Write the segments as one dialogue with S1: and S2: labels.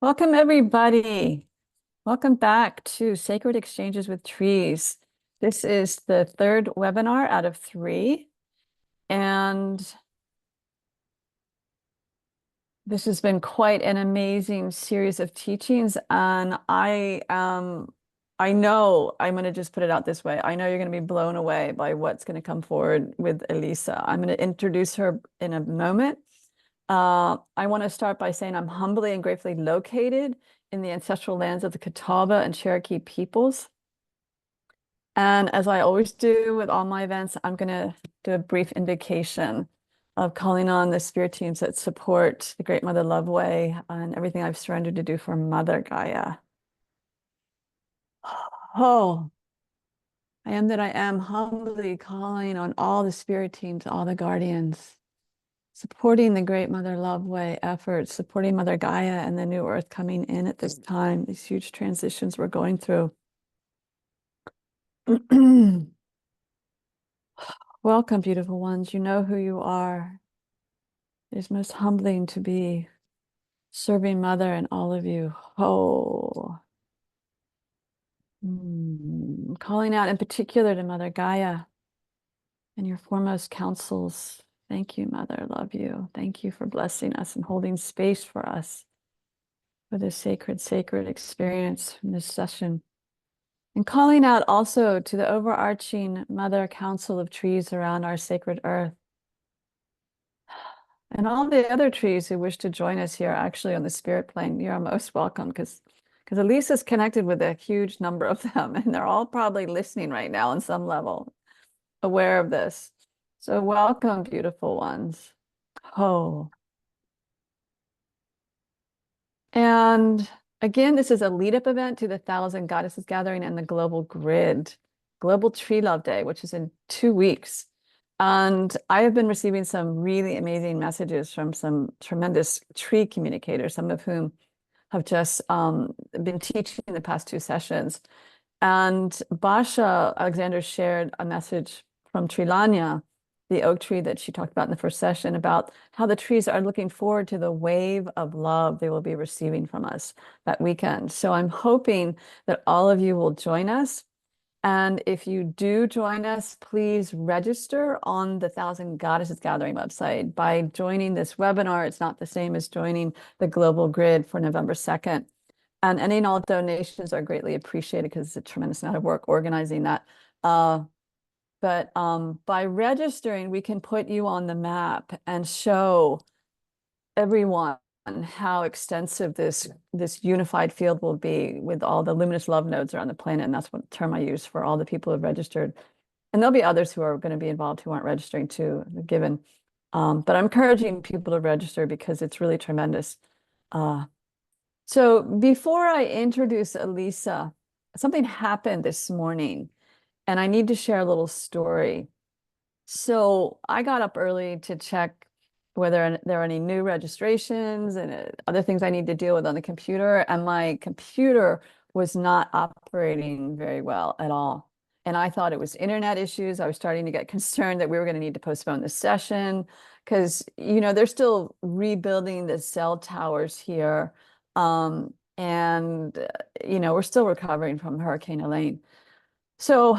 S1: Welcome, everybody. Welcome back to Sacred Exchanges with Trees. This is the third webinar out of three, and this has been quite an amazing series of teachings. And I know I'm going to just put it out this way. I know you're going to be blown away by what's going to come forward with Elisa. I'm going to introduce her in a moment. I want to start by saying I'm humbly and gratefully located in the ancestral lands of the Catawba and Cherokee peoples. And as I always do with all my events, I'm going to do a brief invocation of calling on the spirit teams that support the Great Mother Love Way and everything I've surrendered to do for Mother Gaia. Oh, I am that I am, humbly calling on all the spirit teams, all the guardians, supporting the Great Mother Love Way efforts, supporting Mother Gaia and the new earth coming in at this time, these huge transitions we're going through. Welcome, beautiful ones. You know who you are. It is most humbling to be serving Mother and all of you. Oh. Calling out in particular to Mother Gaia and your foremost counsels. Thank you, Mother. Love you. Thank you for blessing us and holding space for us for this sacred experience from this session. And calling out also to the overarching Mother Council of trees around our sacred earth. And all the other trees who wish to join us here actually on the spirit plane, you're most welcome because Elisa's connected with a huge number of them, and they're all probably listening right now on some level, aware of this. So welcome, beautiful ones. Oh. And again, this is a lead-up event to the Thousand Goddesses Gathering and the Global Grid, Global Tree Love Day, which is in 2 weeks. And I have been receiving some really amazing messages from some tremendous tree communicators, some of whom have just been teaching the past 2 sessions. And Basha Alexander shared a message from Trilanya, the oak tree that she talked about in the first session, about how the trees are looking forward to the wave of love they will be receiving from us that weekend. So I'm hoping that all of you will join us. And if you do join us, please register on the Thousand Goddesses Gathering website. By joining this webinar, it's not the same as joining the Global Grid for November 2nd. And any and all donations are greatly appreciated because it's a tremendous amount of work organizing that. But by registering, we can put you on the map and show everyone how extensive this unified field will be with all the luminous love nodes around the planet. And that's what term I use for all the people who have registered. And there'll be others who are going to be involved who aren't registering too, given. But I'm encouraging people to register because it's really tremendous. So before I introduce Elisa, something happened this morning, and I need to share a little story. So I got up early to check whether there are any new registrations and other things I need to deal with on the computer, and my computer was not operating very well at all. And I thought it was internet issues. I was starting to get concerned that we were going to need to postpone the session because, they're still rebuilding the cell towers here. We're still recovering from Hurricane Elaine. So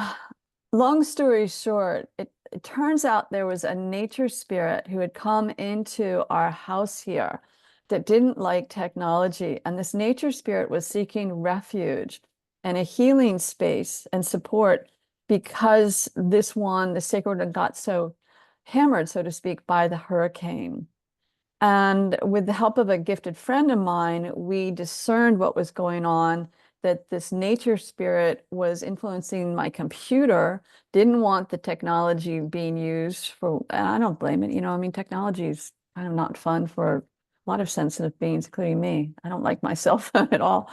S1: long story short, it turns out there was a nature spirit who had come into our house here that didn't like technology. And this nature spirit was seeking refuge and a healing space and support because the sacred one, got so hammered, so to speak, by the hurricane. And with the help of a gifted friend of mine, we discerned what was going on, that this nature spirit was influencing my computer, didn't want the technology being used for, and I don't blame it. Technology is kind of not fun for a lot of sensitive beings, including me. I don't like my cell phone at all.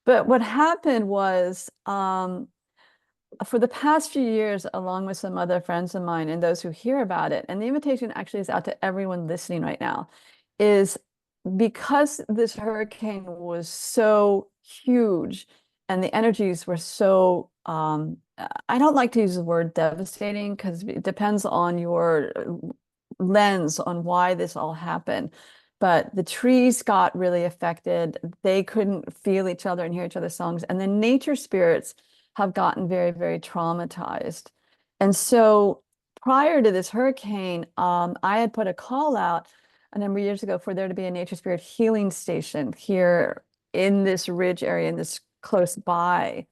S1: But what happened was, for the past few years, along with some other friends of mine and those who hear about it, and the invitation actually is out to everyone listening right now, is because this hurricane was so huge and the energies were so, I don't like to use the word devastating because it depends on your lens on why this all happened. but the trees got really affected. They couldn't feel each other and hear each other's songs. And the nature spirits have gotten very, very traumatized. And so prior to this hurricane, I had put a call out a number of years ago for there to be a nature spirit healing station here in this ridge area, in this close by.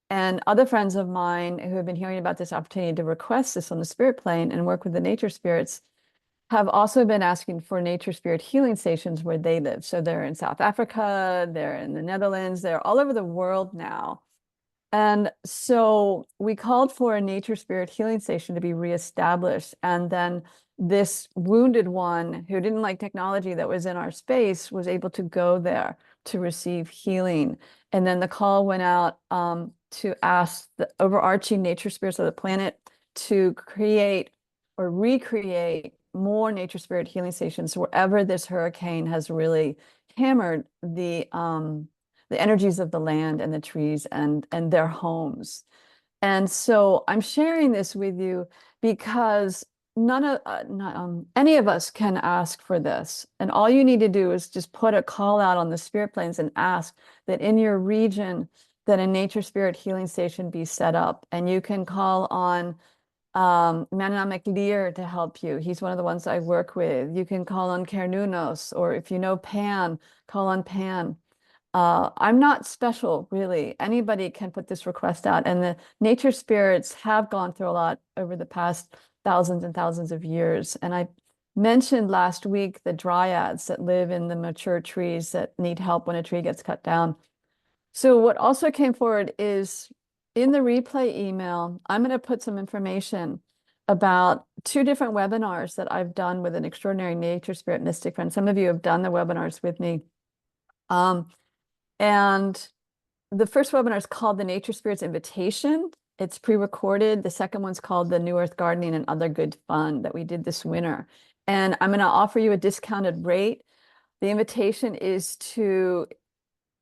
S1: And other friends of mine who have been hearing about this opportunity to request this on the spirit plane and work with the nature spirits have also been asking for nature spirit healing stations where they live. So they're in South Africa, they're in the Netherlands, they're all over the world now. And so we called for a nature spirit healing station to be reestablished. And then this wounded one who didn't like technology that was in our space was able to go there to receive healing. And then the call went out to ask the overarching nature spirits of the planet to create or recreate more nature spirit healing stations wherever this hurricane has really hammered the energies of the land and the trees and their homes. And so I'm sharing this with you because any of us can ask for this. And all you need to do is just put a call out on the spirit planes and ask that in your region that a nature spirit healing station be set up. And you can call on Manana Lear to help you. He's one of the ones I work with. You can call on Kernunos, or if you know Pan, call on Pan. I'm not special, really. Anybody can put this request out, and the nature spirits have gone through a lot over the past thousands and thousands of years. And I mentioned last week the dryads that live in the mature trees that need help when a tree gets cut down. So what also came forward is in the replay email, I'm going to put some information about 2 different webinars that I've done with an extraordinary nature spirit mystic friend. Some of you have done the webinars with me. And the first webinar is called The Nature Spirits Invitation. It's pre-recorded. The second one's called The New Earth Gardening and Other Good Fun that we did this winter. And I'm going to offer you a discounted rate. The invitation is to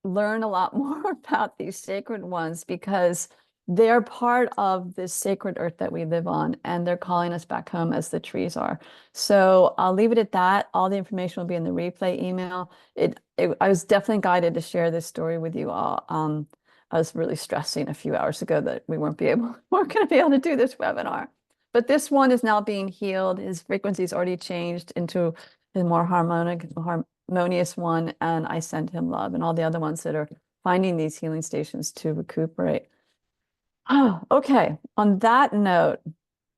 S1: learn a lot more about these sacred ones because they're part of this sacred earth that we live on, and they're calling us back home as the trees are. So I'll leave it at that. All the information will be in the replay email. I was definitely guided to share this story with you all. I was really stressing a few hours ago that we weren't going to be able to do this webinar. But this one is now being healed. His frequency's already changed into a more harmonious one, and I send him love, and all the other ones that are finding these healing stations to recuperate. Oh, okay. On that note,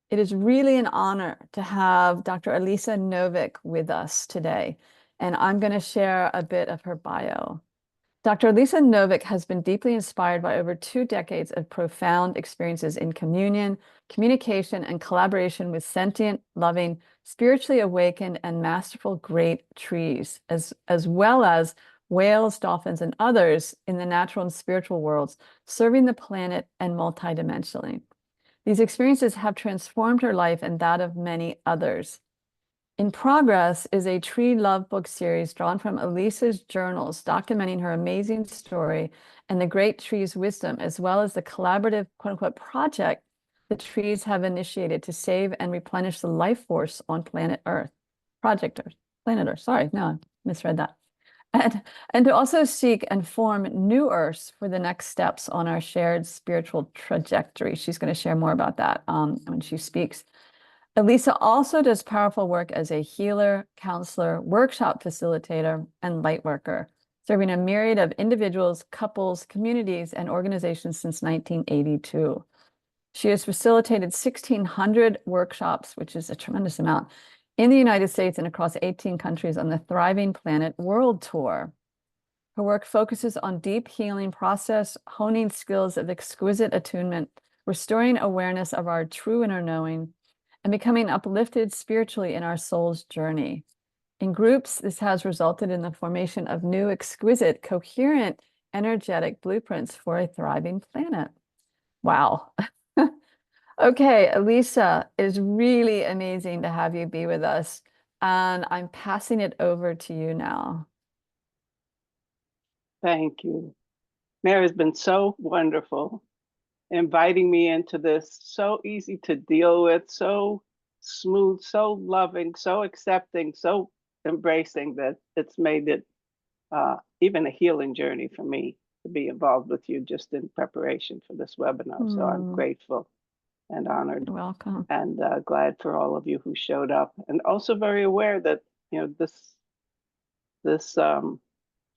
S1: it is really an honor to have Dr. Elisa Novick with us today, and I'm going to share a bit of her bio. Dr. Elisa Novick has been deeply inspired by over 2 decades of profound experiences in communion, communication, and collaboration with sentient, loving, spiritually awakened, and masterful great trees, as well as whales, dolphins, and others in the natural and spiritual worlds, serving the planet and multidimensionally. These experiences have transformed her life and that of many others. In progress is a tree love book series drawn from Elisa's journals, documenting her amazing story and the great tree's wisdom, as well as the collaborative quote-unquote project the trees have initiated to save and replenish the life force on planet Earth. Project Earth, planet Earth, sorry, no, I misread that. And to also seek and form new Earths for the next steps on our shared spiritual trajectory. She's going to share more about that when she speaks. Elisa also does powerful work as a healer, counselor, workshop facilitator, and light worker, serving a myriad of individuals, couples, communities, and organizations since 1982. She has facilitated 1,600 workshops, which is a tremendous amount, in the United States and across 18 countries on the Thriving Planet World Tour. Her work focuses on deep healing process, honing skills of exquisite attunement, restoring awareness of our true inner knowing, and becoming uplifted spiritually in our soul's journey. In groups, this has resulted in the formation of new, exquisite, coherent, energetic blueprints for a thriving planet. Wow. Okay, Elisa, it is really amazing to have you be with us, and I'm passing it over to you now.
S2: Thank you. Mary has been so wonderful, inviting me into this, so easy to deal with, so smooth, so loving, so accepting, so embracing that it's made it even a healing journey for me to be involved with you just in preparation for this webinar. So I'm grateful and honored.
S1: You're welcome.
S2: And glad for all of you who showed up, and also very aware that this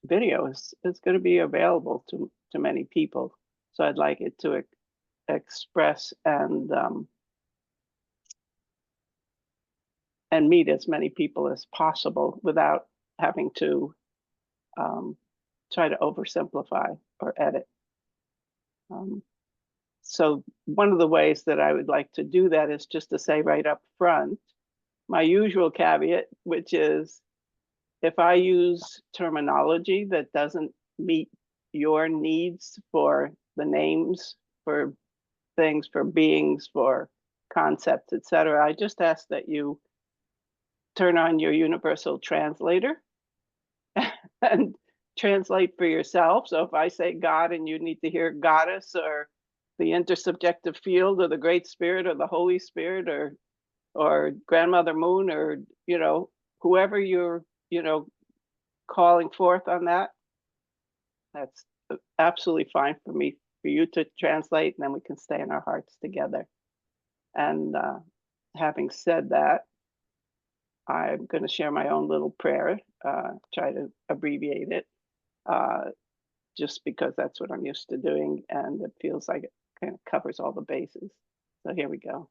S2: video is going to be available to many people. So I'd like it to express and meet as many people as possible without having to try to oversimplify or edit. So one of the ways that I would like to do that is just to say right up front, my usual caveat, which is if I use terminology that doesn't meet your needs for the names, for things, for beings, for concepts, etc., I just ask that you turn on your universal translator and translate for yourself. So if I say God and you need to hear goddess or the intersubjective field or the great spirit or the Holy Spirit or grandmother moon or whoever you're calling forth on that's absolutely fine for me, for you to translate, and then we can stay in our hearts together. And having said that, I'm going to share my own little prayer, try to abbreviate it, just because that's what I'm used to doing, and it feels like it kind of covers all the bases. So here we go.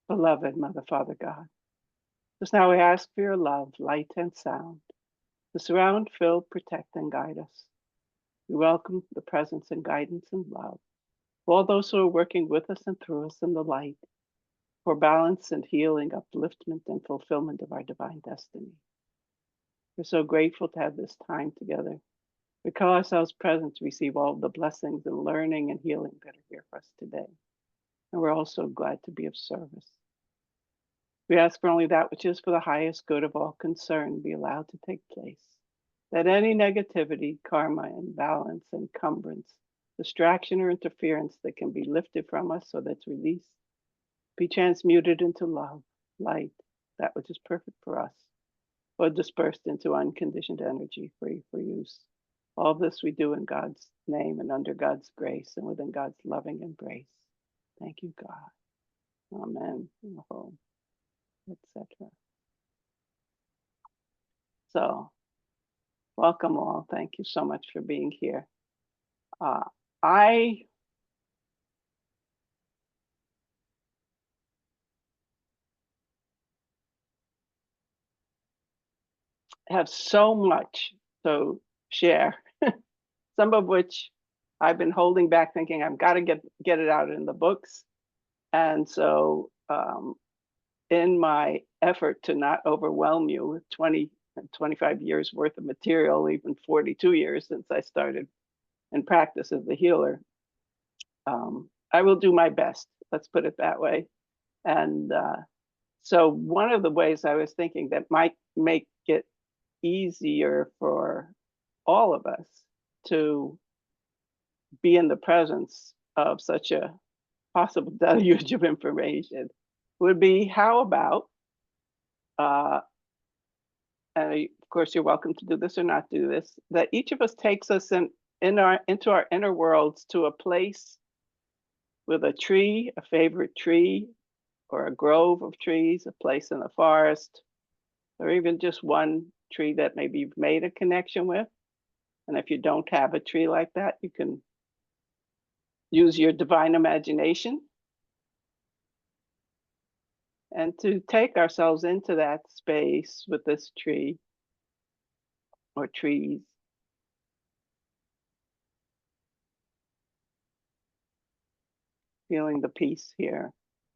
S2: Beloved Mother, Father, God, just now we ask for your love, light, and sound to surround, fill, protect, and guide us. We welcome the presence and guidance and love of all those who are working with us and through us in the light for balance and healing, upliftment, and fulfillment of our divine destiny. We're so grateful to have this time together. We call ourselves present to receive all the blessings and learning and healing that are here for us today. And we're also glad to be of service. We ask for only that which is for the highest good of all concerned be allowed to take place. That any negativity, karma, imbalance, encumbrance, distraction, or interference that can be lifted from us so that it's released, be transmuted into love, light, that which is perfect for us, or dispersed into unconditioned energy free for use. All this we do in God's name and under God's grace and within God's loving embrace. Thank you, God. Amen. Etc. So, welcome all. Thank you so much for being here. I have so much to share, some of which I've been holding back, thinking I've got to get it out in the books. And so in my effort to not overwhelm you with 20 and 25 years worth of material, even 42 years since I started in practice as a healer, I will do my best. Let's put it that way. And so one of the ways I was thinking that might make it easier for all of us to be in the presence of such a possible deluge of information would be, how about, and of course you're welcome to do this or not do this, that each of us takes us into our inner worlds to a place with a tree, a favorite tree, or a grove of trees, a place in the forest, or even just one tree that maybe you've made a connection with. And if you don't have a tree like that, you can use your divine imagination and to take ourselves into that space with this tree or trees. Feeling the peace here,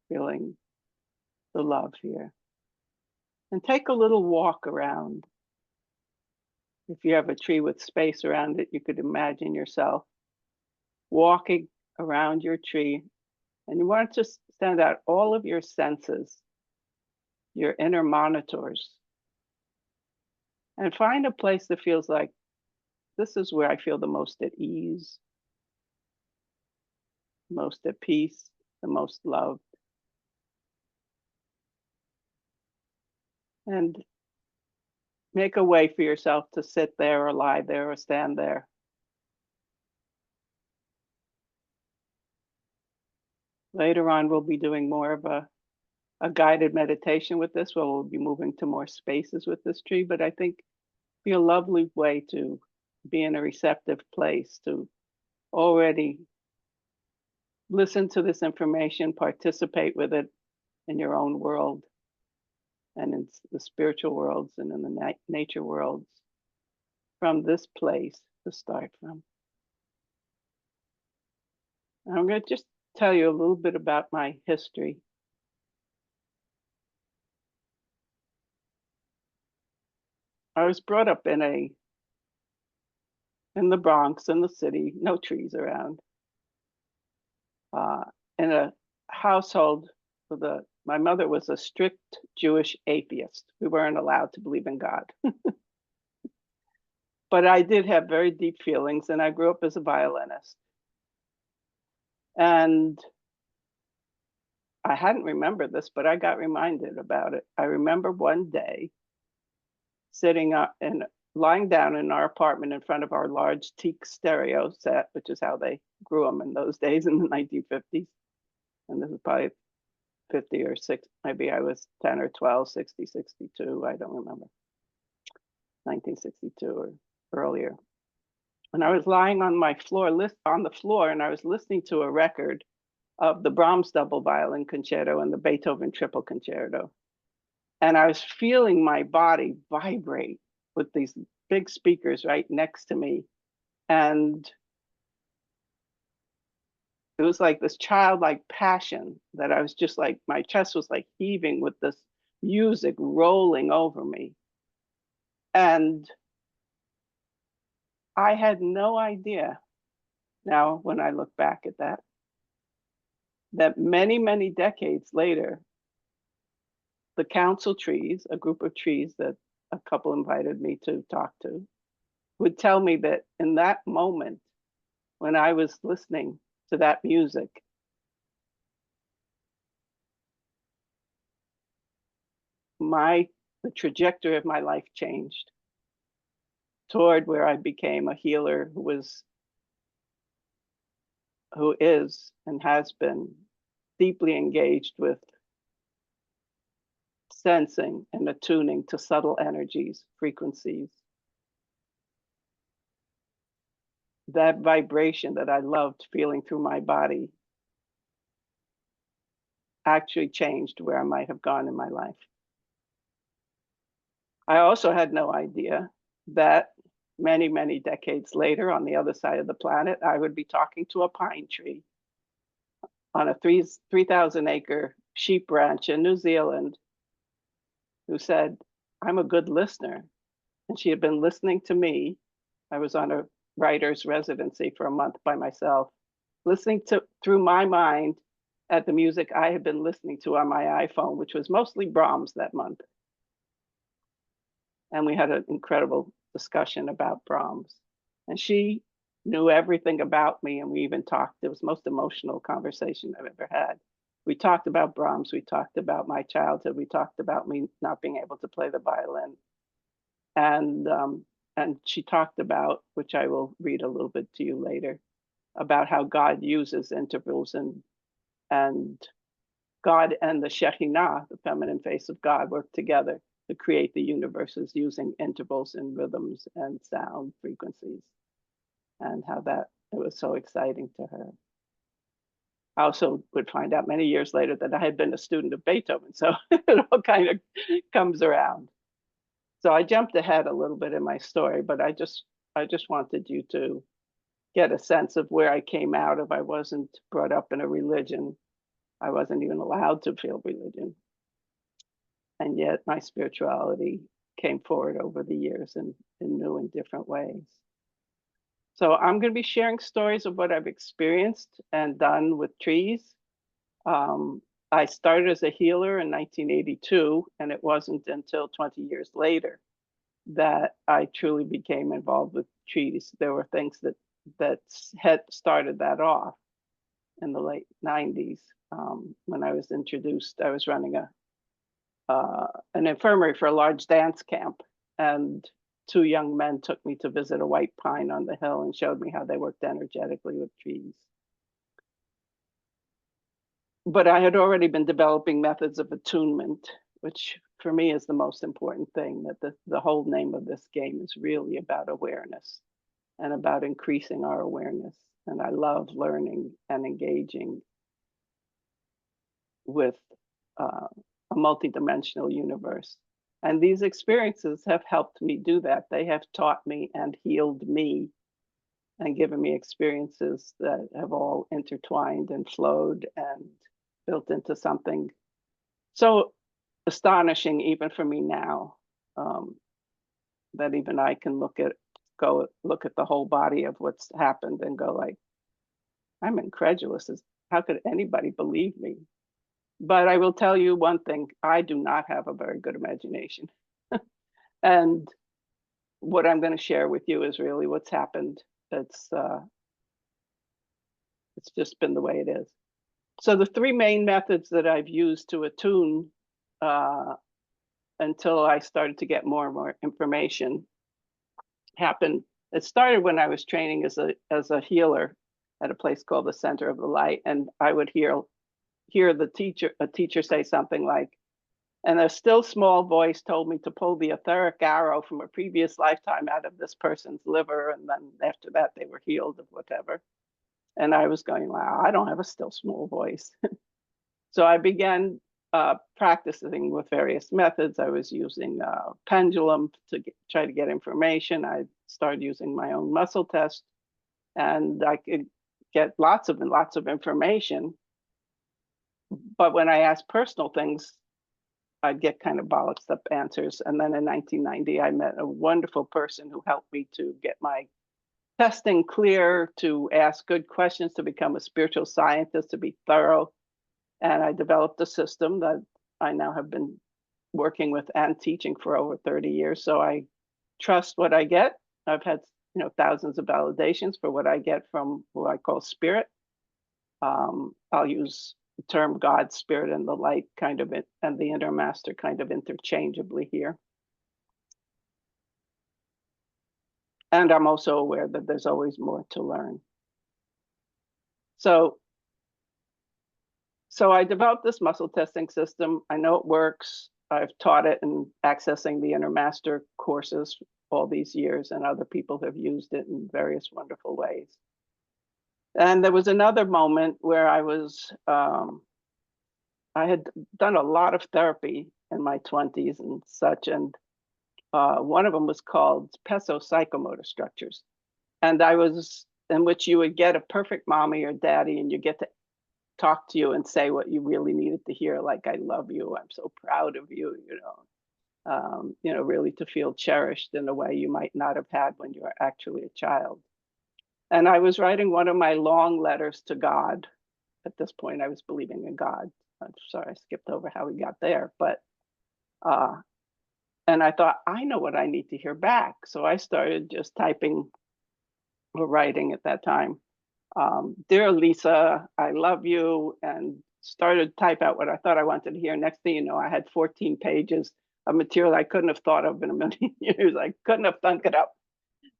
S2: feeling the love here. And take a little walk around. If you have a tree with space around it, you could imagine yourself walking around your tree, and you want to send out all of your senses, your inner monitors, and find a place that feels like, this is where I feel the most at ease, most at peace, the most loved. And make a way for yourself to sit there or lie there or stand there. Later on, we'll be doing more of a guided meditation with this, where we'll be moving to more spaces with this tree. But I think be a lovely way to be in a receptive place, to already listen to this information, participate with it in your own world and in the spiritual worlds and in the nature worlds from this place to start from. And I'm going to just tell you a little bit about my history. I was brought up in the Bronx, in the city, no trees around, in a household with my mother was a strict Jewish atheist. We weren't allowed to believe in God. But I did have very deep feelings, and I grew up as a violinist. And I hadn't remembered this, but I got reminded about it. I remember one day sitting up and lying down in our apartment in front of our large teak stereo set, which is how they grew them in those days in the 1950s. And this is probably 50 or 6, maybe I was 10 or 12, 60, 62, I don't remember. 1962 or earlier. And I was lying on my floor, on the floor, and I was listening to a record of the Brahms double violin concerto and the Beethoven triple concerto. And I was feeling my body vibrate with these big speakers right next to me. And it was like this childlike passion that I was just like, my chest was like heaving with this music rolling over me. And I had no idea now, when I look back at that many, many decades later, the council trees, a group of trees that a couple invited me to talk to, would tell me that in that moment, when I was listening to that music, the trajectory of my life changed toward where I became a healer who is and has been deeply engaged with sensing and attuning to subtle energies, frequencies. That vibration that I loved feeling through my body actually changed where I might have gone in my life. I also had no idea that many, many decades later, on the other side of the planet, I would be talking to a pine tree on a 3,000 acre sheep ranch in New Zealand, who said, I'm a good listener. And she had been listening to me. I was on a writer's residency for a month by myself, listening through my mind at the music I had been listening to on my iPhone, which was mostly Brahms that month. And we had an incredible discussion about Brahms. And she knew everything about me, and we even talked. It was the most emotional conversation I've ever had. We talked about Brahms. We talked about my childhood. We talked about me not being able to play the violin. And she talked about, which I will read a little bit to you later, about how God uses intervals, and God and the Shekhinah, the feminine face of God, work together to create the universes using intervals and rhythms and sound frequencies, and how that it was so exciting to her. I also would find out many years later that I had been a student of Beethoven, so it all kind of comes around. So I jumped ahead a little bit in my story, but I just wanted you to get a sense of where I came out of. I wasn't brought up in a religion. I wasn't even allowed to feel religion. And yet my spirituality came forward over the years in new and different ways. So I'm going to be sharing stories of what I've experienced and done with trees. I started as a healer in 1982, and it wasn't until 20 years later that I truly became involved with trees. There were things that had started that off in the late 90s when I was introduced. I was running an infirmary for a large dance camp, and two young men took me to visit a white pine on the hill and showed me how they worked energetically with trees. But I had already been developing methods of attunement, which for me is the most important thing, that the whole name of this game is really about awareness and about increasing our awareness. And I love learning and engaging with a multidimensional universe. And these experiences have helped me do that. They have taught me and healed me and given me experiences that have all intertwined and flowed and built into something so astonishing, even for me now, that even I can look at the whole body of what's happened and go like, I'm incredulous. How could anybody believe me? But I will tell you one thing, I do not have a very good imagination. And what I'm going to share with you is really what's happened. It's just been the way it is. So the three main methods that I've used to attune until I started to get more and more information happened. It started when I was training as a healer at a place called the Center of the Light, and I would hear a teacher say something like, and a still small voice told me to pull the etheric arrow from a previous lifetime out of this person's liver, and then after that they were healed of whatever. And I was going, wow, I don't have a still small voice. So I began practicing with various methods. I was using a pendulum to try to get information. I started using my own muscle test, and I could get lots of information. But when I asked personal things, I'd get kind of bollocksed up answers. And then in 1990, I met a wonderful person who helped me to get my testing clear, to ask good questions, to become a spiritual scientist, to be thorough. And I developed a system that I now have been working with and teaching for over 30 years. So I trust what I get. I've had thousands of validations for what I get from what I call spirit. I'll use the term God, spirit, and the light kind of and the inner master kind of interchangeably here. And I'm also aware that there's always more to learn. So I developed this muscle testing system. I know it works. I've taught it in accessing the inner master courses all these years, and other people have used it in various wonderful ways. And there was another moment where I had done a lot of therapy in my 20s and such, and one of them was called Peso Psychomotor Structures. And in which you would get a perfect mommy or daddy, and you get to talk to you and say what you really needed to hear, like, I love you, I'm so proud of you, really to feel cherished in a way you might not have had when you were actually a child. And I was writing one of my long letters to God. At this point, I was believing in God. I'm sorry, I skipped over how we got there, but and I thought, I know what I need to hear back. So I started just typing or writing at that time. Dear Lisa, I love you, and started to type out what I thought I wanted to hear. Next thing you know, I had 14 pages of material I couldn't have thought of in a million years. I couldn't have thunk it up.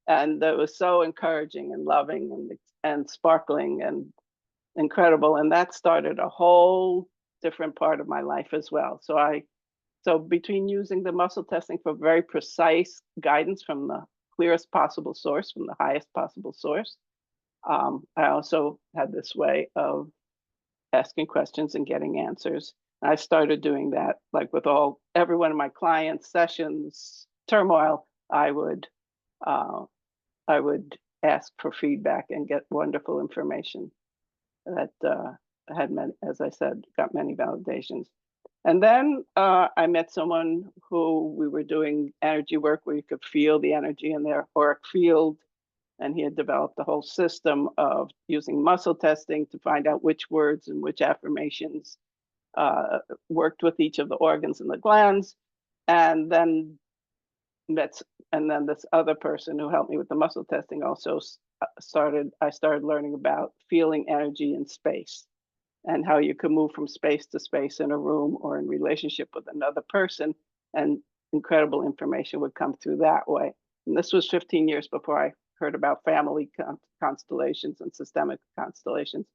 S2: And it was so encouraging and loving and sparkling and incredible. And that started a whole different part of my life as well. So between using the muscle testing for very precise guidance from the clearest possible source, from the highest possible source, I also had this way of asking questions and getting answers. And I started doing that, like with every one of my clients' sessions, turmoil, I would ask for feedback and get wonderful information that had many, as I said, got many validations. And then I met someone who we were doing energy work where you could feel the energy in their auric field. And he had developed a whole system of using muscle testing to find out which words and which affirmations worked with each of the organs and the glands. And then this other person who helped me with the muscle testing also I started learning about feeling energy in space and how you can move from space to space in a room or in relationship with another person, and incredible information would come through that way. And this was 15 years before I heard about family constellations and systemic constellations,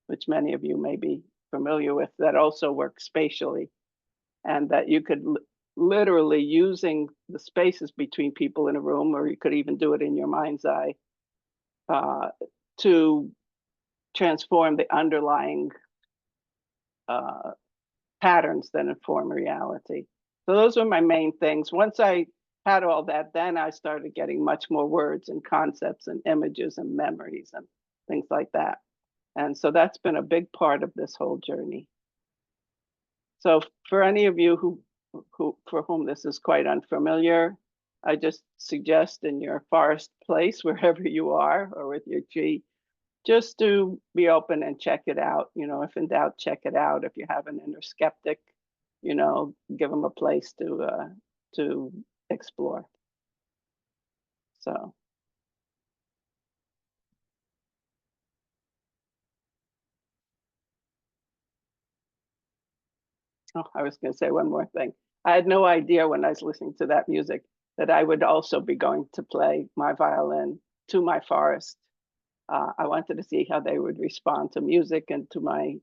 S2: which many of you may be familiar with, that also work spatially, and that you could literally, using the spaces between people in a room, or you could even do it in your mind's eye, to transform the underlying patterns that inform reality. So those were my main things. Once I had all that, then I started getting much more words and concepts and images and memories and things like that. And so that's been a big part of this whole journey. So for any of you for whom this is quite unfamiliar, I just suggest in your forest place, wherever you are, or with your tree, just to be open and check it out. You know, if in doubt, check it out. If you have an inner skeptic, you know, give them a place to explore. So. Oh, I was going to say one more thing. I had no idea when I was listening to that music that I would also be going to play my violin to my forest. I wanted to see how they would respond to music and to my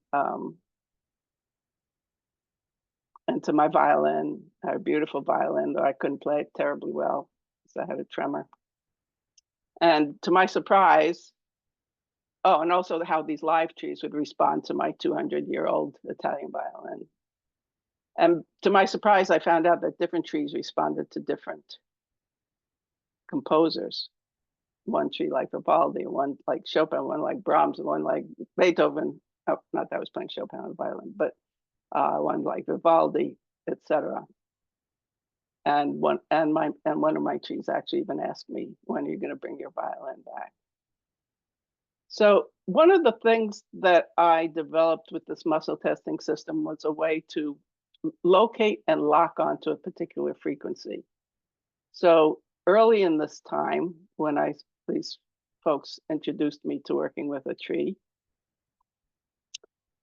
S2: violin, a beautiful violin, though I couldn't play it terribly well because I had a tremor. And to my surprise, oh, and also how these live trees would respond to my 200-year-old Italian violin. And to my surprise, I found out that different trees responded to different composers. One tree like Vivaldi, one like Chopin, one like Brahms, one like Beethoven. Oh, not that I was playing Chopin on the violin, but one like Vivaldi, etc. And one of my trees actually even asked me, "When are you going to bring your violin back?" So one of the things that I developed with this muscle testing system was a way to locate and lock onto a particular frequency. So early in this time, when these folks introduced me to working with a tree,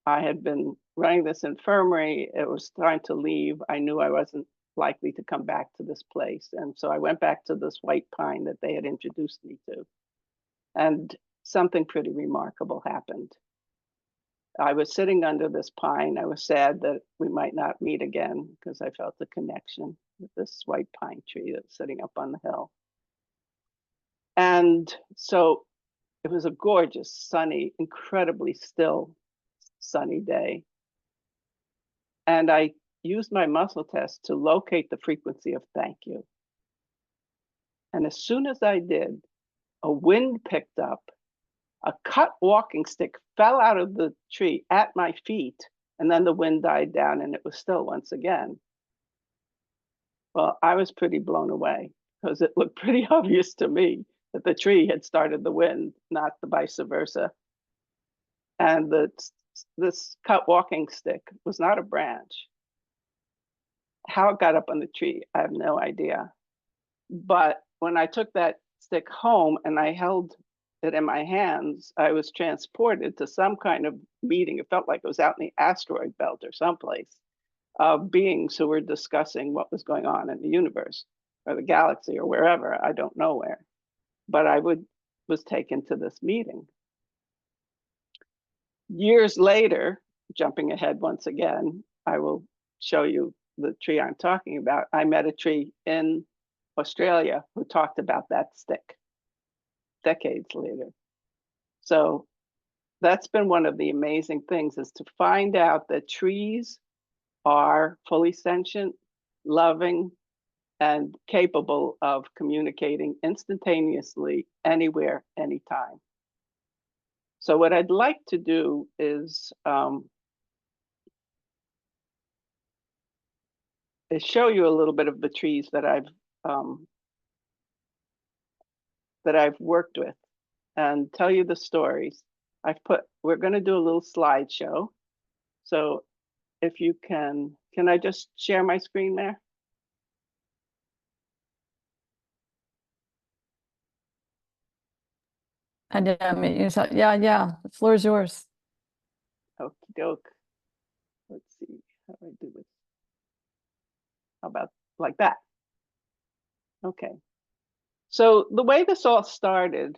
S2: I had been running this infirmary. It was time to leave. I knew I wasn't likely to come back to this place. And so I went back to this white pine that they had introduced me to. And something pretty remarkable happened. I was sitting under this pine. I was sad that we might not meet again because I felt a connection with this white pine tree that's sitting up on the hill. And so it was a gorgeous, sunny, incredibly still, sunny day. And I used my muscle test to locate the frequency of thank you. And as soon as I did, a wind picked up, a cut walking stick fell out of the tree at my feet, and then the wind died down and it was still once again. Well, I was pretty blown away because it looked pretty obvious to me that the tree had started the wind, not the vice versa. And this cut walking stick was not a branch. How it got up on the tree, I have no idea. But when I took that stick home and I held it in my hands, I was transported to some kind of meeting. It felt like it was out in the asteroid belt or someplace, of beings who were discussing what was going on in the universe or the galaxy or wherever, I don't know where. But I was taken to this meeting. Years later, jumping ahead once again, I will show you the tree I'm talking about. I met a tree in Australia who talked about that stick decades later. So that's been one of the amazing things, is to find out that trees are fully sentient, loving, and capable of communicating instantaneously anywhere, anytime. So what I'd like to do is show you a little bit of the trees that I've worked with and tell you the stories. We're going to do a little slideshow. So if you can I just share my screen there?
S1: And yeah, the floor is yours.
S2: Okay. doke. Let's see, how do I do this? How about like that? Okay. So the way this all started,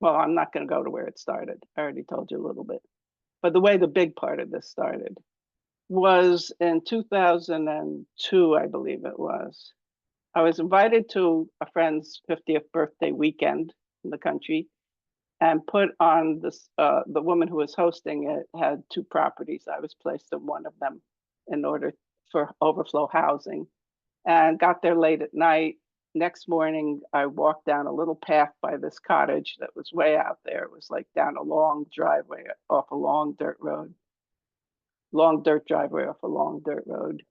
S2: well, I'm not going to go to where it started. I already told you a little bit. But the way the big part of this started was in 2002, I believe it was. I was invited to a friend's 50th birthday weekend in the country and put on this, the woman who was hosting it had two properties. I was placed in one of them in order for overflow housing, and got there late at night. Next morning, I walked down a little path by this cottage that was way out there. It was like down a long driveway off a long dirt road, long dirt driveway off a long dirt road.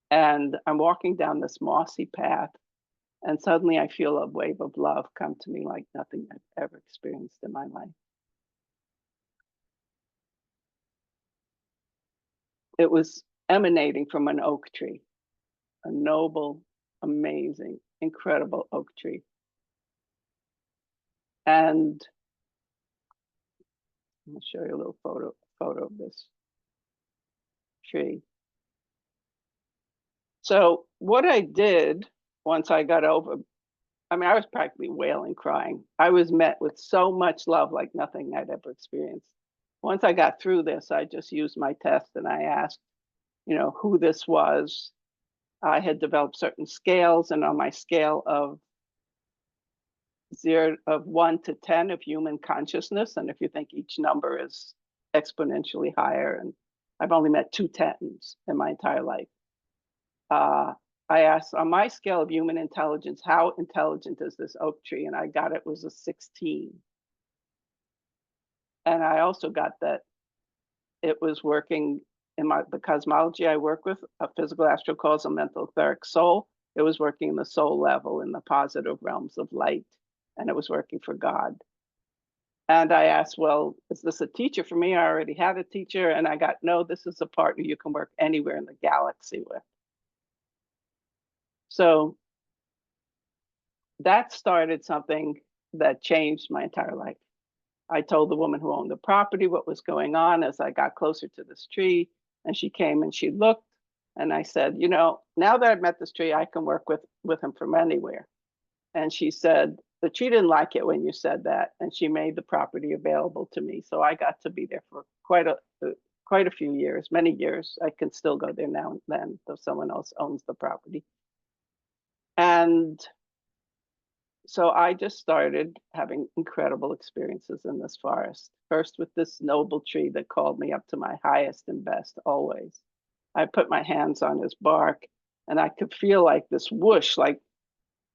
S2: And I'm walking down this mossy path, and suddenly I feel a wave of love come to me like nothing I've ever experienced in my life. It was emanating from an oak tree, a noble, amazing, incredible oak tree. And I'll show you a little photo of this tree. So what I did once I got over, I mean, I was practically wailing, crying. I was met with so much love like nothing I'd ever experienced. Once I got through this, I just used my test and I asked, who this was. I had developed certain scales, and on my scale of 1 to 10 of human consciousness, and if you think each number is exponentially higher, and I've only met 2 tens in my entire life. I asked, on my scale of human intelligence, how intelligent is this oak tree? And I got it was a 16. And I also got that it was working in the cosmology I work with, a physical, astral, causal, mental, etheric, soul. It was working in the soul level in the positive realms of light, and it was working for God. And I asked, well, is this a teacher for me? I already had a teacher. And I got, no, this is a partner you can work anywhere in the galaxy with. So that started something that changed my entire life. I told the woman who owned the property what was going on as I got closer to this tree, and she came and she looked, and I said, now that I've met this tree, I can work with him from anywhere. And she said, the tree didn't like it when you said that, and she made the property available to me. So I got to be there for quite a few years, many years. I can still go there now and then, though someone else owns the property. And so I just started having incredible experiences in this forest. First with this noble tree that called me up to my highest and best always. I put my hands on his bark and I could feel like this whoosh, like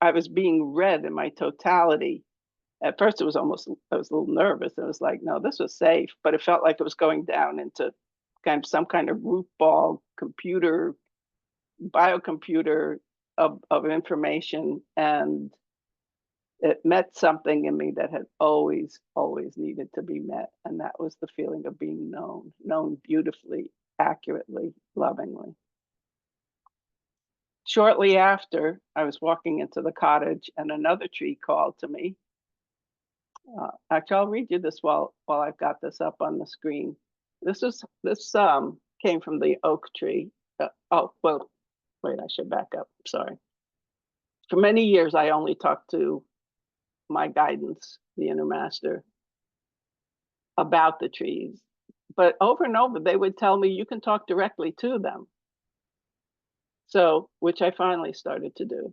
S2: I was being read in my totality. At first I was a little nervous. It was like, no, this was safe, but it felt like it was going down into some kind of root ball computer, biocomputer of information. And it met something in me that had always, always needed to be met. And that was the feeling of being known beautifully, accurately, lovingly. Shortly after, I was walking into the cottage and another tree called to me. Actually, I'll read you this while I've got this up on the screen. This came from the oak tree. Wait, I should back up. Sorry. For many years, I only talked to my guidance, the inner master, about the trees. But over and over, they would tell me, you can talk directly to them. So, which I finally started to do.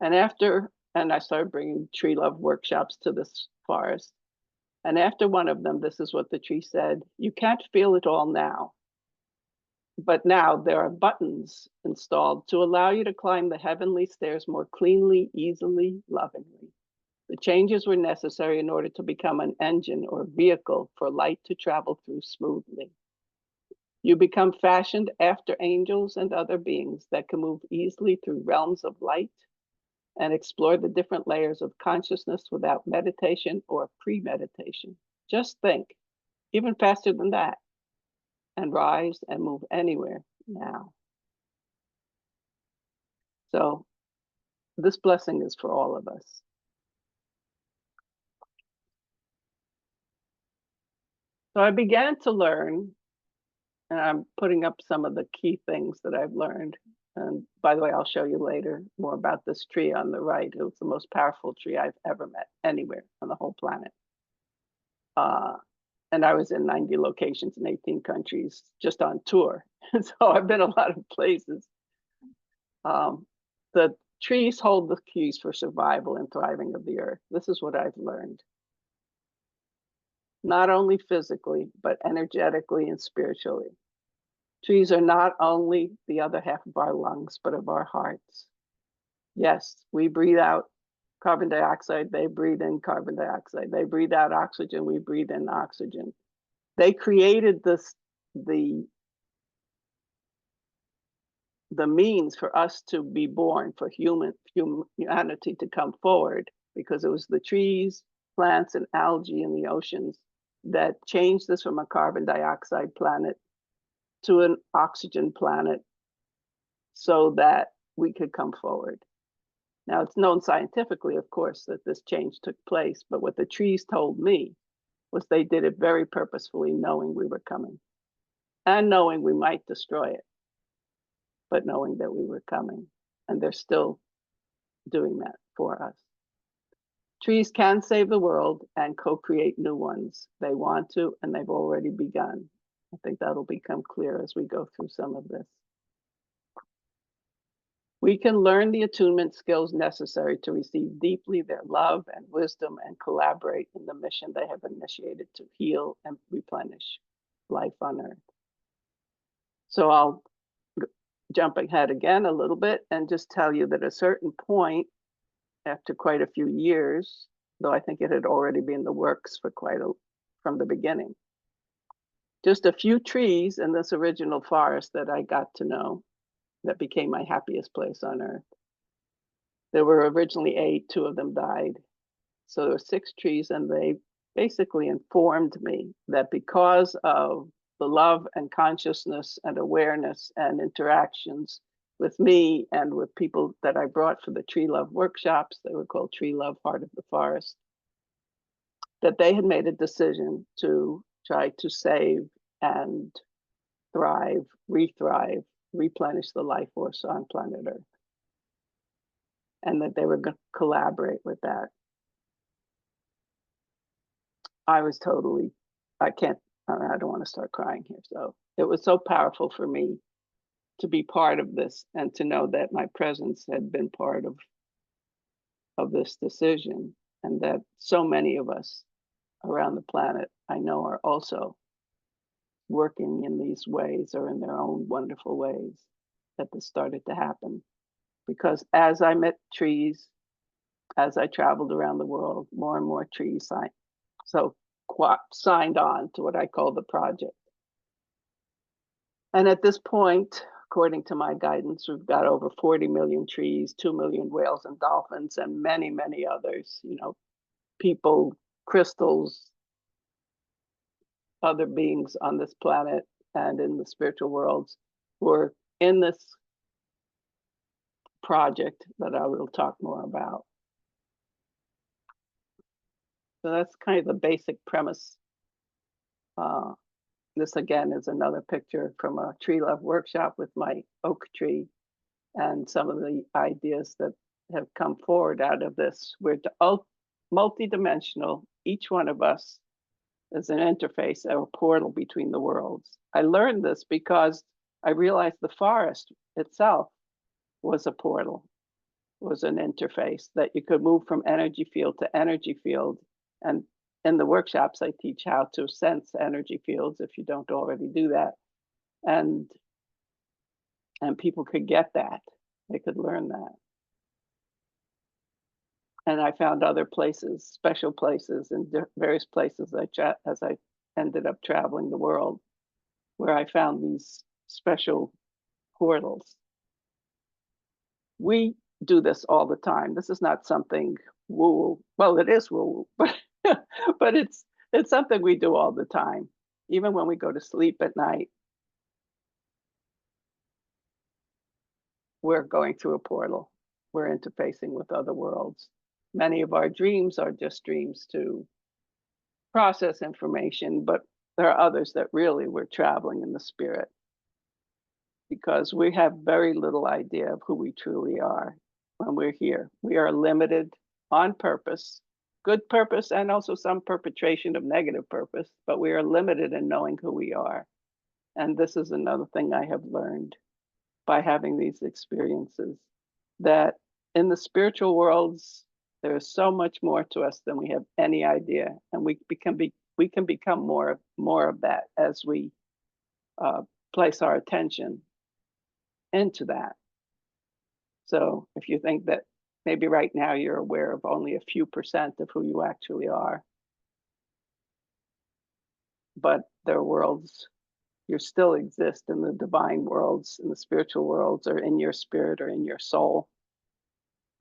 S2: And I started bringing tree love workshops to this forest. And after one of them, this is what the tree said: you can't feel it all now, but now there are buttons installed to allow you to climb the heavenly stairs more cleanly, easily, lovingly. The changes were necessary in order to become an engine or vehicle for light to travel through smoothly. You become fashioned after angels and other beings that can move easily through realms of light and explore the different layers of consciousness without meditation or premeditation. Just think, even faster than that, and rise and move anywhere now. So this blessing is for all of us. So I began to learn, and I'm putting up some of the key things that I've learned. And by the way, I'll show you later more about this tree on the right. It was the most powerful tree I've ever met anywhere on the whole planet. Uh, and I was in 90 locations in 18 countries just on tour. So I've been a lot of places. The trees hold the keys for survival and thriving of the earth. This is what I've learned. Not only physically, but energetically and spiritually. Trees are not only the other half of our lungs, but of our hearts. Yes, we breathe out carbon dioxide, they breathe in carbon dioxide. They breathe out oxygen, we breathe in oxygen. They created the means for us to be born, for humanity to come forward, because it was the trees, plants, and algae in the oceans that changed this from a carbon dioxide planet to an oxygen planet so that we could come forward. Now, it's known scientifically, of course, that this change took place, but what the trees told me was they did it very purposefully, knowing we were coming and knowing we might destroy it, but knowing that we were coming. And they're still doing that for us. Trees can save the world and co-create new ones. They want to, and they've already begun. I think that'll become clear as we go through some of this. We can learn the attunement skills necessary to receive deeply their love and wisdom and collaborate in the mission they have initiated to heal and replenish life on Earth. So I'll jump ahead again a little bit and just tell you that at a certain point, after quite a few years, though I think it had already been in the works for from the beginning, just a few trees in this original forest that I got to know that became my happiest place on Earth. There were originally 8, 2 of them died. So there were 6 trees, and they basically informed me that because of the love and consciousness and awareness and interactions with me and with people that I brought for the tree love workshops, they were called Tree Love Heart of the Forest, that they had made a decision to try to save and thrive, re-thrive, replenish the life force on planet Earth, and that they were going to collaborate with that. I was totally, I don't want to start crying here. So it was so powerful for me to be part of this and to know that my presence had been part of this decision, and that so many of us around the planet I know are also working in these ways or in their own wonderful ways, that this started to happen. Because as I met trees, as I traveled around the world, more and more trees signed on to what I call the project. And at this point, according to my guidance, we've got over 40 million trees, 2 million whales and dolphins, and many, many others, people, crystals, other beings on this planet and in the spiritual worlds who are in this project that I will talk more about. So that's kind of the basic premise. This again is another picture from a tree love workshop with my oak tree and some of the ideas that have come forward out of this. We're multidimensional. Each one of us is an interface, a portal between the worlds. I learned this because I realized the forest itself was a portal, was an interface that you could move from energy field to energy field. And in the workshops, I teach how to sense energy fields if you don't already do that. And people could get that. They could learn that. And I found other places, special places in various places as I ended up traveling the world, where I found these special portals. We do this all the time. This is not something woo. Well, it is woo, but but it's something we do all the time. Even when we go to sleep at night, we're going through a portal. We're interfacing with other worlds. Many of our dreams are just dreams to process information, but there are others that really we're traveling in the spirit, because we have very little idea of who we truly are when we're here. We are limited on purpose, good purpose, and also some perpetration of negative purpose, but we are limited in knowing who we are. And this is another thing I have learned by having these experiences, that in the spiritual worlds, there is so much more to us than we have any idea. And we can become more of that as we place our attention into that. So if you think that maybe right now you're aware of only a few percent of who you actually are, but there are worlds, you still exist in the divine worlds, in the spiritual worlds, or in your spirit or in your soul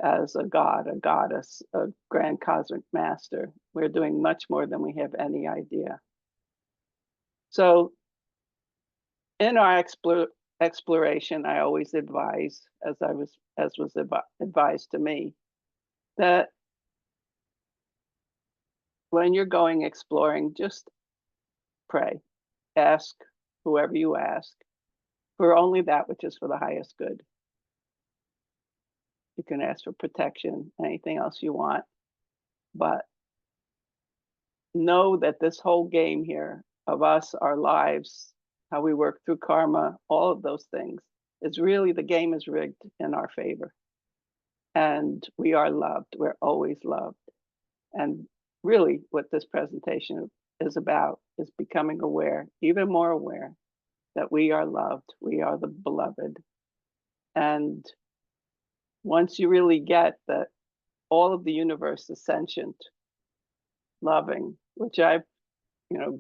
S2: as a god, a goddess, a grand cosmic master. We're doing much more than we have any idea. So in our exploration, I always advise, as was advised to me, that when you're going exploring, just pray, ask whoever you ask for only that which is for the highest good. You can ask for protection, anything else you want, but know that this whole game here of us, our lives, how we work through karma, all of those things, is really, the game is rigged in our favor. And we are loved. We're always loved. And really what this presentation is about is becoming aware, even more aware, that we are loved. We are the beloved. And once you really get that all of the universe is sentient, loving, which I've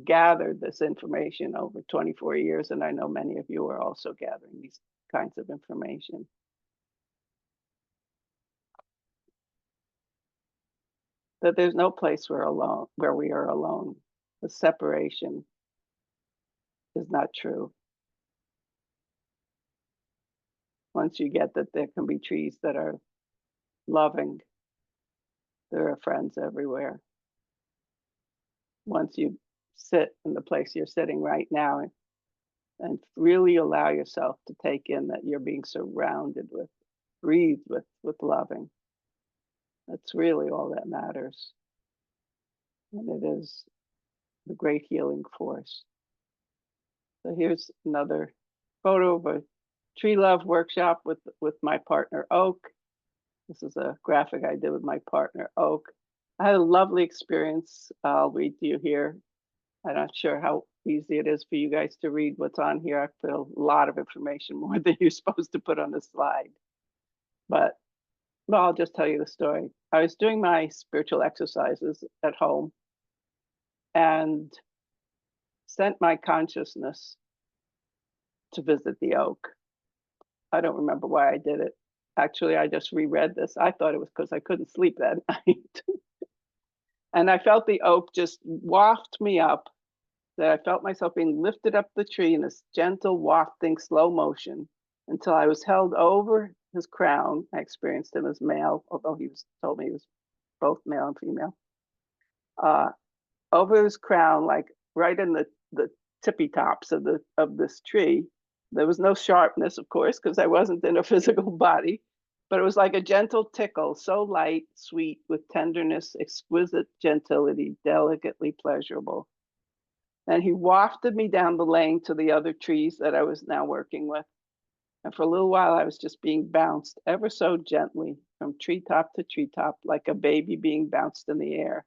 S2: gathered this information over 24 years, and I know many of you are also gathering these kinds of information. That there's no place where we are alone. The separation is not true. Once you get that there can be trees that are loving, there are friends everywhere. Once you sit in the place you're sitting right now and really allow yourself to take in that you're being surrounded with, breathed with loving, that's really all that matters. And it is the great healing force. So here's another photo of a tree love workshop with my partner Oak. This is a graphic I did with my partner Oak. I had a lovely experience. I'll read to you here. I'm not sure how easy it is for you guys to read what's on here. I put a lot of information, more than you're supposed to put on the slide. But well, I'll just tell you the story. I was doing my spiritual exercises at home and sent my consciousness to visit the oak. I don't remember why I did it. Actually, I just reread this. I thought it was because I couldn't sleep that night. And I felt the oak just waft me up, that I felt myself being lifted up the tree in this gentle wafting slow motion until I was held over his crown. I experienced him as male, although told me he was both male and female. Over his crown, like right in the tippy tops of this tree. There was no sharpness, of course, because I wasn't in a physical body, but it was like a gentle tickle, so light, sweet, with tenderness, exquisite gentility, delicately pleasurable. And he wafted me down the lane to the other trees that I was now working with. And for a little while, I was just being bounced ever so gently from treetop to treetop, like a baby being bounced in the air.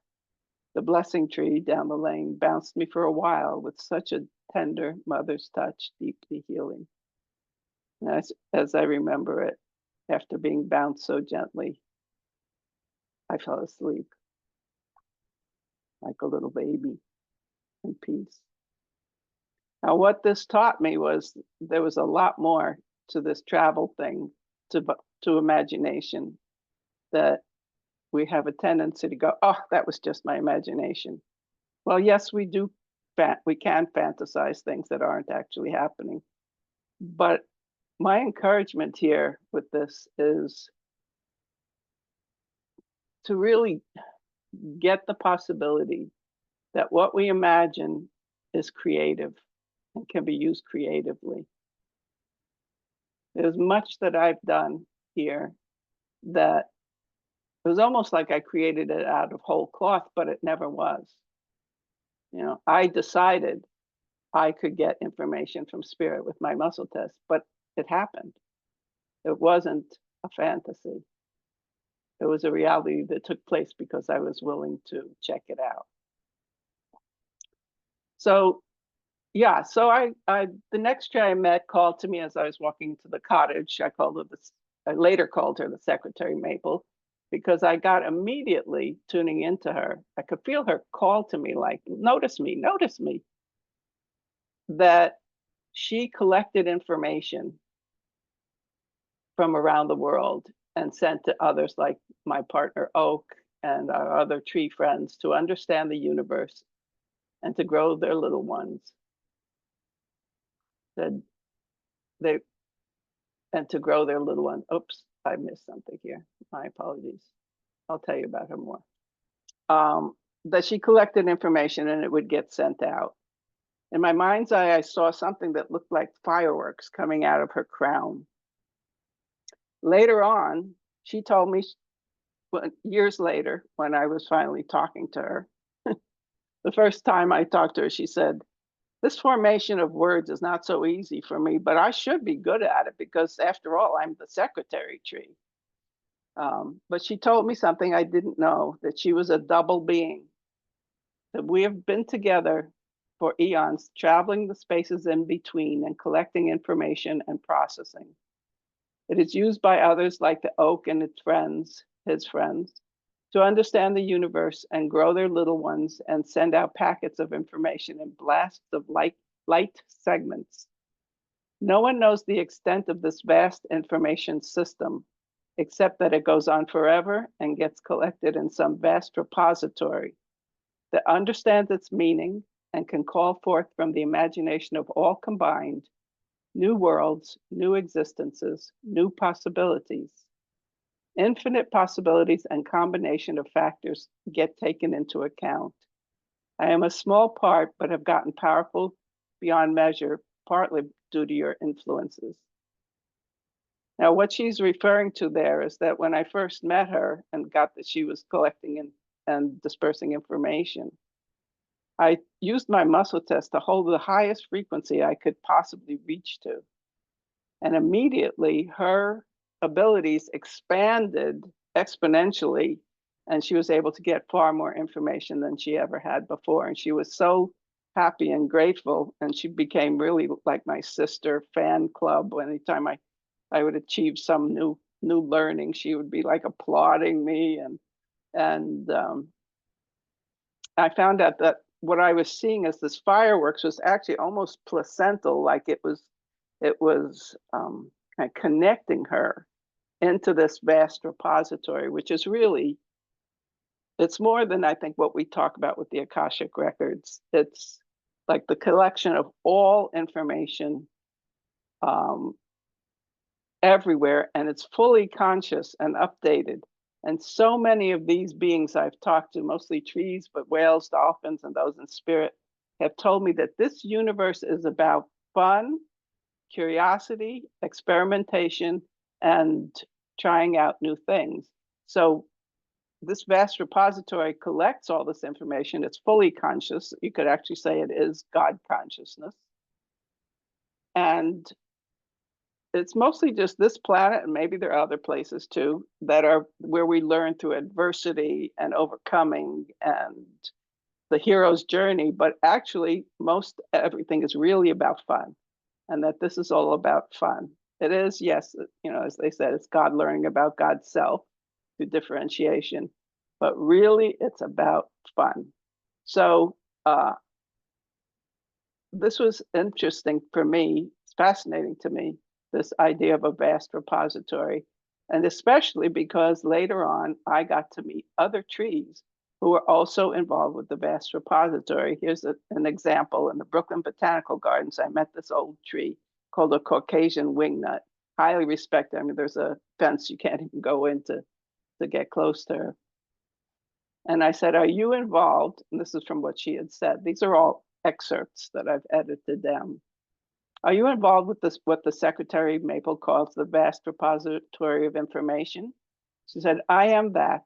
S2: The blessing tree down the lane bounced me for a while with such a tender mother's touch, deeply healing. And as I remember it, after being bounced so gently, I fell asleep like a little baby in peace. Now, what this taught me was there was a lot more to this travel thing, to imagination, that we have a tendency to go, oh, that was just my imagination. Well, yes, we do. We can fantasize things that aren't actually happening. But my encouragement here with this is to really get the possibility that what we imagine is creative and can be used creatively. There's much that I've done here that it was almost like I created it out of whole cloth, but it never was. You know, I decided I could get information from spirit with my muscle test, but it happened. It wasn't a fantasy. It was a reality that took place because I was willing to check it out. So yeah, so I the next tree I met called to me as I was walking to the cottage. I later called her the Secretary Maple because I got immediately tuning into her. I could feel her call to me like, notice me, that she collected information from around the world and sent to others like my partner Oak and our other tree friends to understand the universe and to grow their little ones. That they and to grow their little one. Oops, I missed something here. My apologies. I'll tell you about her more. That she collected information and it would get sent out. In my mind's eye, I saw something that looked like fireworks coming out of her crown. Later on, she told me, years later, when I was finally talking to her, the first time I talked to her, she said, this formation of words is not so easy for me, but I should be good at it because after all, I'm the secretary tree. But she told me something I didn't know, that she was a double being, that we have been together for eons, traveling the spaces in between and collecting information and processing. It is used by others like the oak and his friends, to understand the universe and grow their little ones and send out packets of information in blasts of light segments. No one knows the extent of this vast information system, except that it goes on forever and gets collected in some vast repository that understands its meaning and can call forth from the imagination of all combined new worlds, new existences, new possibilities. Infinite possibilities and combination of factors get taken into account. I am a small part, but have gotten powerful beyond measure, partly due to your influences. Now, what she's referring to there is that when I first met her and got that she was collecting and dispersing information, I used my muscle test to hold the highest frequency I could possibly reach to. And immediately her abilities expanded exponentially, and she was able to get far more information than she ever had before. And she was so happy and grateful, and she became really like my sister fan club. Anytime I would achieve some new learning, she would be like applauding me, and I found out that what I was seeing as this fireworks was actually almost placental, like it was kind of connecting her into this vast repository, which is really, it's more than I think what we talk about with the Akashic records. It's like the collection of all information everywhere, and it's fully conscious and updated. And so many of these beings I've talked to, mostly trees, but whales, dolphins, and those in spirit, have told me that this universe is about fun, curiosity, experimentation, and trying out new things. So this vast repository collects all this information. It's fully conscious. You could actually say it is God consciousness. And it's mostly just this planet, and maybe there are other places too, that are where we learn through adversity and overcoming and the hero's journey. But actually, most everything is really about fun, and that this is all about fun. It is, yes, as they said, it's God learning about God's self through differentiation, but really it's about fun. So this was interesting for me. It's fascinating to me, this idea of a vast repository. And especially because later on, I got to meet other trees who were also involved with the vast repository. Here's an example. In the Brooklyn Botanical Gardens, I met this old tree called a Caucasian wingnut. Highly respected. I mean, there's a fence you can't even go into to get close to her. And I said, are you involved? And this is from what she had said. These are all excerpts that I've edited down. Are you involved with this, what the Secretary Maple calls the vast repository of information? She said, I am that.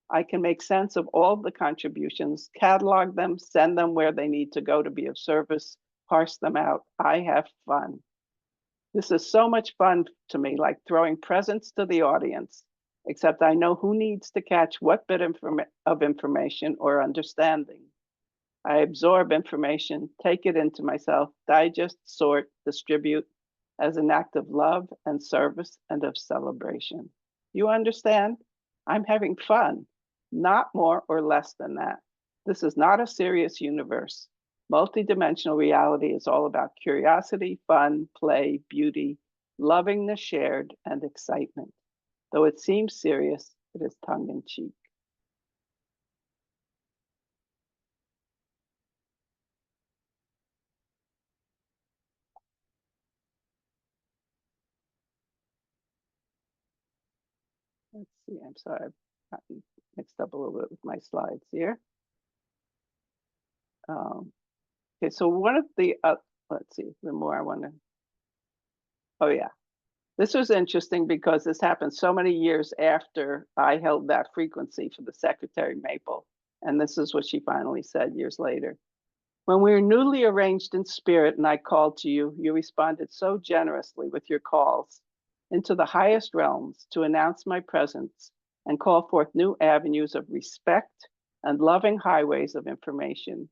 S2: I can make sense of all the contributions, catalog them, send them where they need to go to be of service, parse them out. I have fun. This is so much fun to me, like throwing presents to the audience, except I know who needs to catch what bit of information or understanding. I absorb information, take it into myself, digest, sort, distribute as an act of love and service and of celebration. You understand? I'm having fun, not more or less than that. This is not a serious universe. Multidimensional reality is all about curiosity, fun, play, beauty, loving the shared, and excitement. Though it seems serious, it is tongue in cheek. Let's see, I'm sorry, I've gotten mixed up a little bit with my slides here. Okay, so one of the, let's see, the more I want to, oh yeah. This was interesting because this happened so many years after I held that frequency for the Secretary Maple. And this is what she finally said years later. When we were newly arranged in spirit and I called to you, you responded so generously with your calls into the highest realms to announce my presence and call forth new avenues of respect and loving highways of information.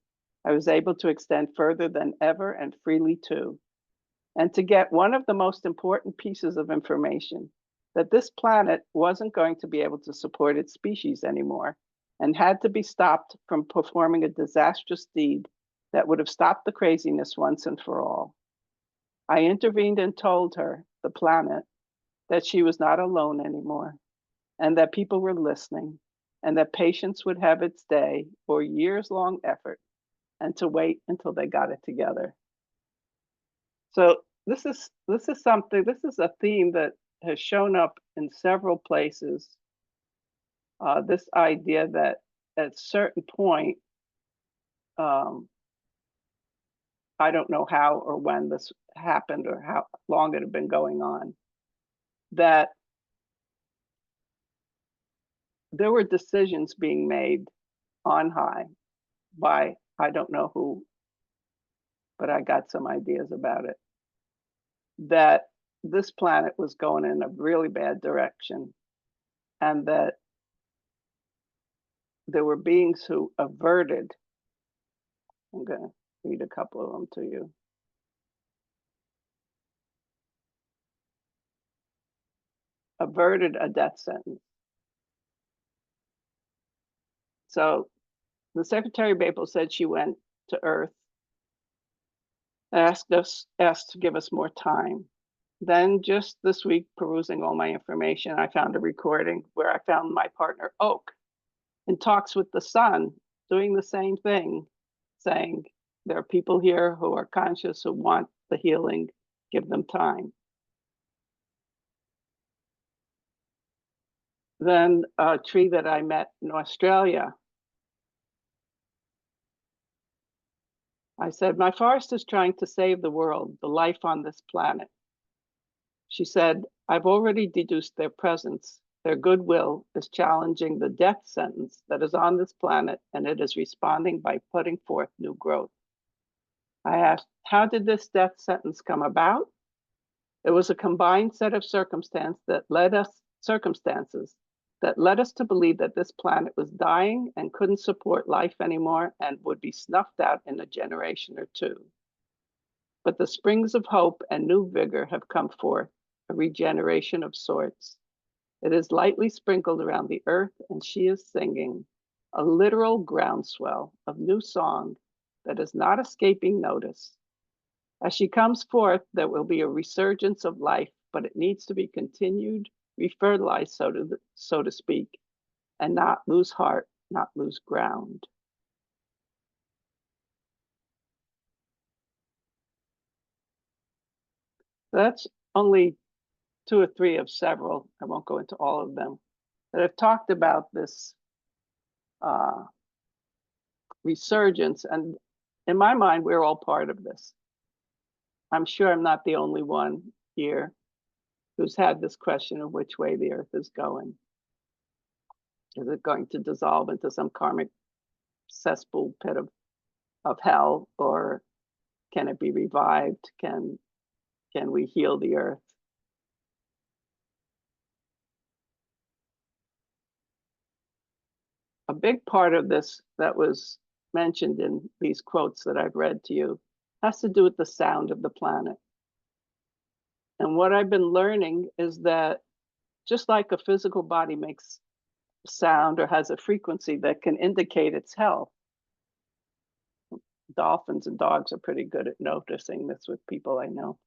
S2: I was able to extend further than ever and freely too, and to get one of the most important pieces of information, that this planet wasn't going to be able to support its species anymore and had to be stopped from performing a disastrous deed that would have stopped the craziness once and for all. I intervened and told her, the planet, that she was not alone anymore, and that people were listening, and that patience would have its day or years-long effort, and to wait until they got it together. So this is something, this is a theme that has shown up in several places. This idea that at a certain point, I don't know how or when this happened or how long it had been going on, that there were decisions being made on high by, I don't know who, but I got some ideas about it, that this planet was going in a really bad direction, and that there were beings who averted, I'm going to read a couple of them to you. Averted a death sentence. So the Secretary Maple said she went to Earth, asked to give us more time. Then just this week, perusing all my information, I found a recording where I found my partner Oak in talks with the sun, doing the same thing, saying, there are people here who are conscious, who want the healing, give them time. Then a tree that I met in Australia, I said, my forest is trying to save the world, the life on this planet. She said, I've already deduced their presence. Their goodwill is challenging the death sentence that is on this planet, and it is responding by putting forth new growth. I asked, how did this death sentence come about? It was a combined set of circumstances that led us to believe that this planet was dying and couldn't support life anymore and would be snuffed out in a generation or two. But the springs of hope and new vigor have come forth, a regeneration of sorts. It is lightly sprinkled around the earth, and she is singing, a literal groundswell of new song that is not escaping notice. As she comes forth, there will be a resurgence of life, but it needs to be continued, refertilized, so to speak, and not lose heart, not lose ground. That's only two or three of several, I won't go into all of them, that have talked about this resurgence. And in my mind, we're all part of this. I'm sure I'm not the only one here who's had this question of which way the earth is going. Is it going to dissolve into some karmic cesspool pit of hell, or can it be revived? Can we heal the earth? A big part of this that was mentioned in these quotes that I've read to you has to do with the sound of the planet. And what I've been learning is that just like a physical body makes sound or has a frequency that can indicate its health, dolphins and dogs are pretty good at noticing this with people I know.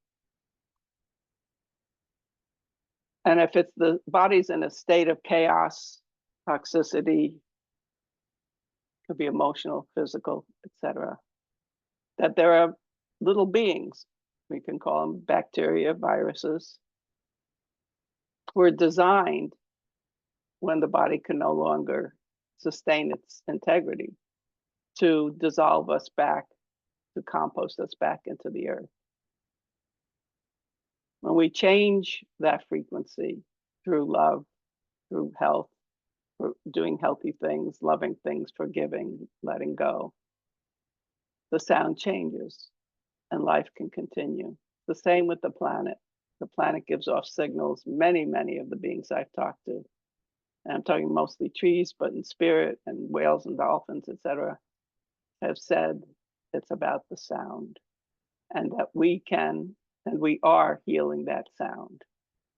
S2: And if it's the body's in a state of chaos, toxicity, could be emotional, physical, etc., that there are little beings, we can call them bacteria, viruses, were designed when the body can no longer sustain its integrity to dissolve us back, to compost us back into the earth. When we change that frequency through love, through health, through doing healthy things, loving things, forgiving, letting go, the sound changes and life can continue. The same with the planet. The planet gives off signals. Many of the beings I've talked to, and I'm talking mostly trees, but in spirit and whales and dolphins, etc., have said it's about the sound, and that we can and we are healing that sound.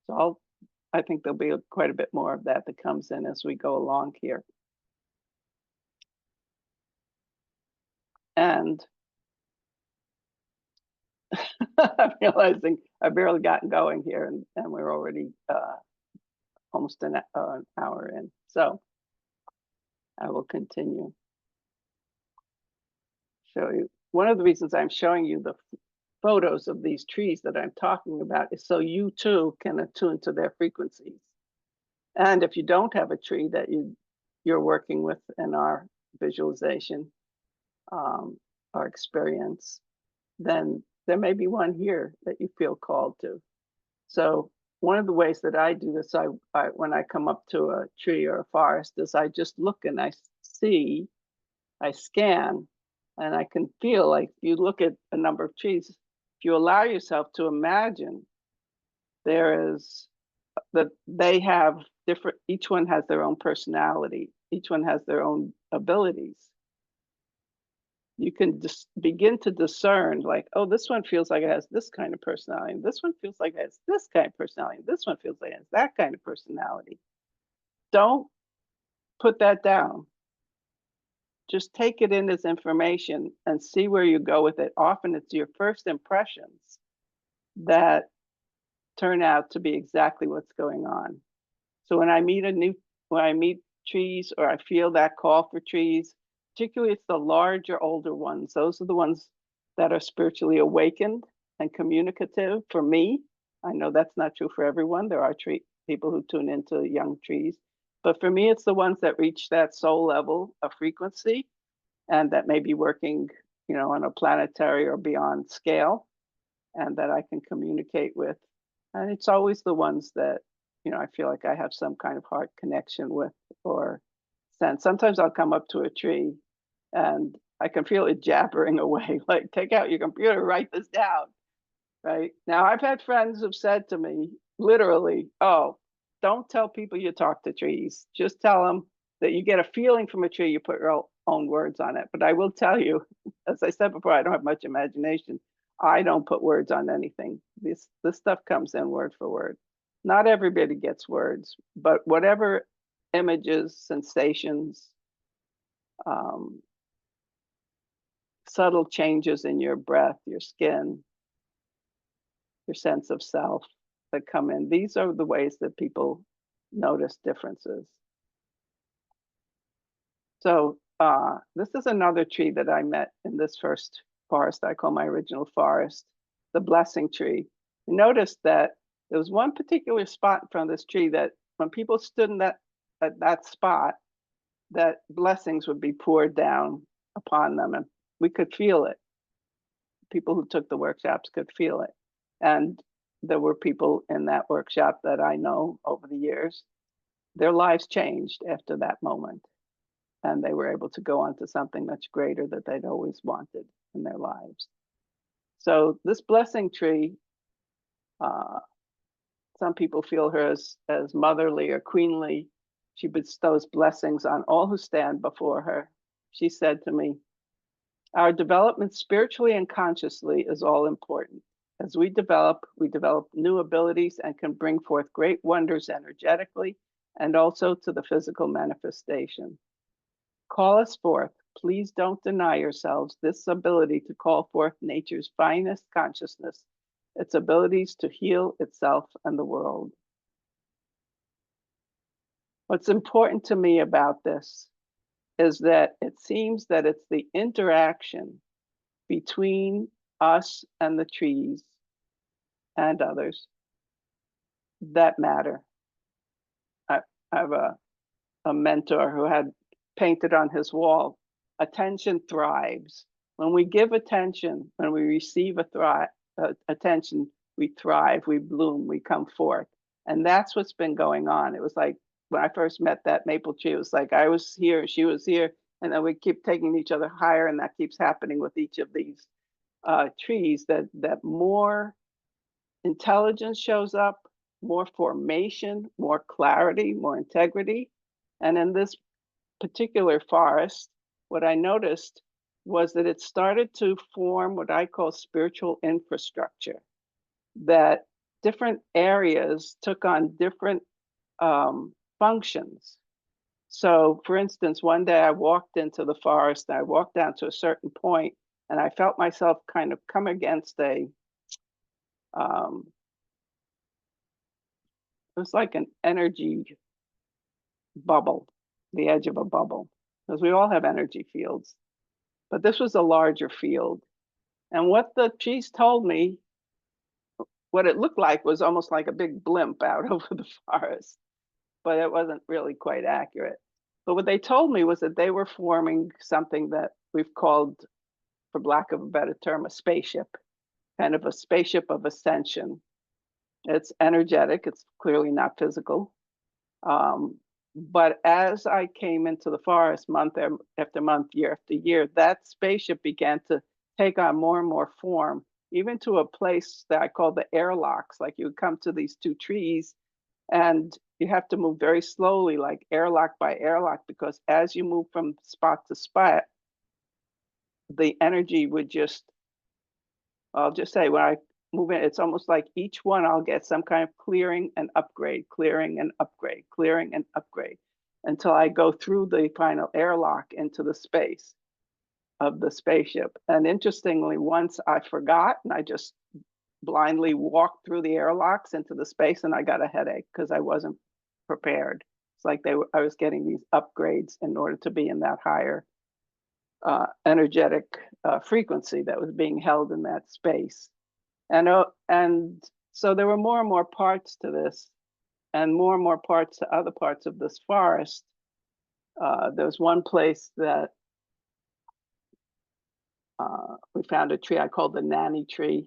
S2: So I think there'll be quite a bit more of that that comes in as we go along here. And I'm realizing I've barely gotten going here, and we're already almost an hour in. So I will continue. Show you. One of the reasons I'm showing you the photos of these trees that I'm talking about is so you too can attune to their frequencies. And if you don't have a tree that you're working with in our visualization, our experience, then there may be one here that you feel called to. So one of the ways that I do this, when I come up to a tree or a forest, is I just look and I see, I scan, and I can feel, like you look at a number of trees, if you allow yourself to imagine, there is that they have different, each one has their own personality, each one has their own abilities. You can just begin to discern, like, oh, this one feels like it has this kind of personality, and this one feels like it has this kind of personality, and this one feels like it has that kind of personality. Don't put that down. Just take it in as information and see where you go with it. Often it's your first impressions that turn out to be exactly what's going on. So when I meet trees, or I feel that call for trees, particularly it's the larger, older ones. Those are the ones that are spiritually awakened and communicative for me. I know that's not true for everyone. There are people who tune into young trees. But for me, it's the ones that reach that soul level of frequency and that may be working, on a planetary or beyond scale, and that I can communicate with. And it's always the ones that, I feel like I have some kind of heart connection with or sense. Sometimes I'll come up to a tree and I can feel it jabbering away, like, take out your computer, write this down. Right now, I've had friends who've said to me, literally, oh, don't tell people you talk to trees. Just tell them that you get a feeling from a tree, you put your own words on it. But I will tell you, as I said before, I don't have much imagination. I don't put words on anything. This stuff comes in word for word. Not everybody gets words, but whatever images, sensations, subtle changes in your breath, your skin, your sense of self that come in, these are the ways that people notice differences. So this is another tree that I met in this first forest I call my original forest, the blessing tree. You notice that there was one particular spot in front of this tree that when people stood in at that spot, that blessings would be poured down upon them. And we could feel it. People who took the workshops could feel it. And there were people in that workshop that I know over the years, their lives changed after that moment. And they were able to go on to something much greater that they'd always wanted in their lives. So this blessing tree, some people feel her as motherly or queenly. She bestows blessings on all who stand before her. She said to me, our development spiritually and consciously is all important. As we develop new abilities and can bring forth great wonders energetically and also to the physical manifestation. Call us forth. Please don't deny yourselves this ability to call forth nature's finest consciousness, its abilities to heal itself and the world. What's important to me about this is that it seems that it's the interaction between us and the trees and others that matter. I have a mentor who had painted on his wall, attention thrives. When we give attention, when we receive attention, we thrive, we bloom, we come forth. And that's what's been going on. It was like when I first met that maple tree, it was like I was here, she was here, and then we keep taking each other higher, and that keeps happening with each of these trees, that more intelligence shows up, more formation, more clarity, more integrity. And in this particular forest, what I noticed was that it started to form what I call spiritual infrastructure, that different areas took on different functions. So, for instance, one day I walked into the forest and I walked down to a certain point and I felt myself kind of come against it was like an energy bubble, the edge of a bubble, because we all have energy fields. But this was a larger field. And what the trees told me, what it looked like was almost like a big blimp out over the forest, but it wasn't really quite accurate. But what they told me was that they were forming something that we've called, for lack of a better term, a spaceship, kind of a spaceship of ascension. It's energetic, it's clearly not physical. But as I came into the forest month after month, year after year, that spaceship began to take on more and more form, even to a place that I call the airlocks. Like you come to these two trees and you have to move very slowly, like airlock by airlock, because as you move from spot to spot, the energy would just, I'll just say, when I move in, it's almost like each one I'll get some kind of clearing and upgrade, clearing and upgrade, clearing and upgrade, until I go through the final airlock into the space of the spaceship. And interestingly, once I forgot and I just blindly walked through the airlocks into the space, and I got a headache because I wasn't prepared. It's like I was getting these upgrades in order to be in that higher energetic frequency that was being held in that space. And so there were more and more parts to this, and more parts to other parts of this forest. There's one place that we found a tree I called the nanny tree,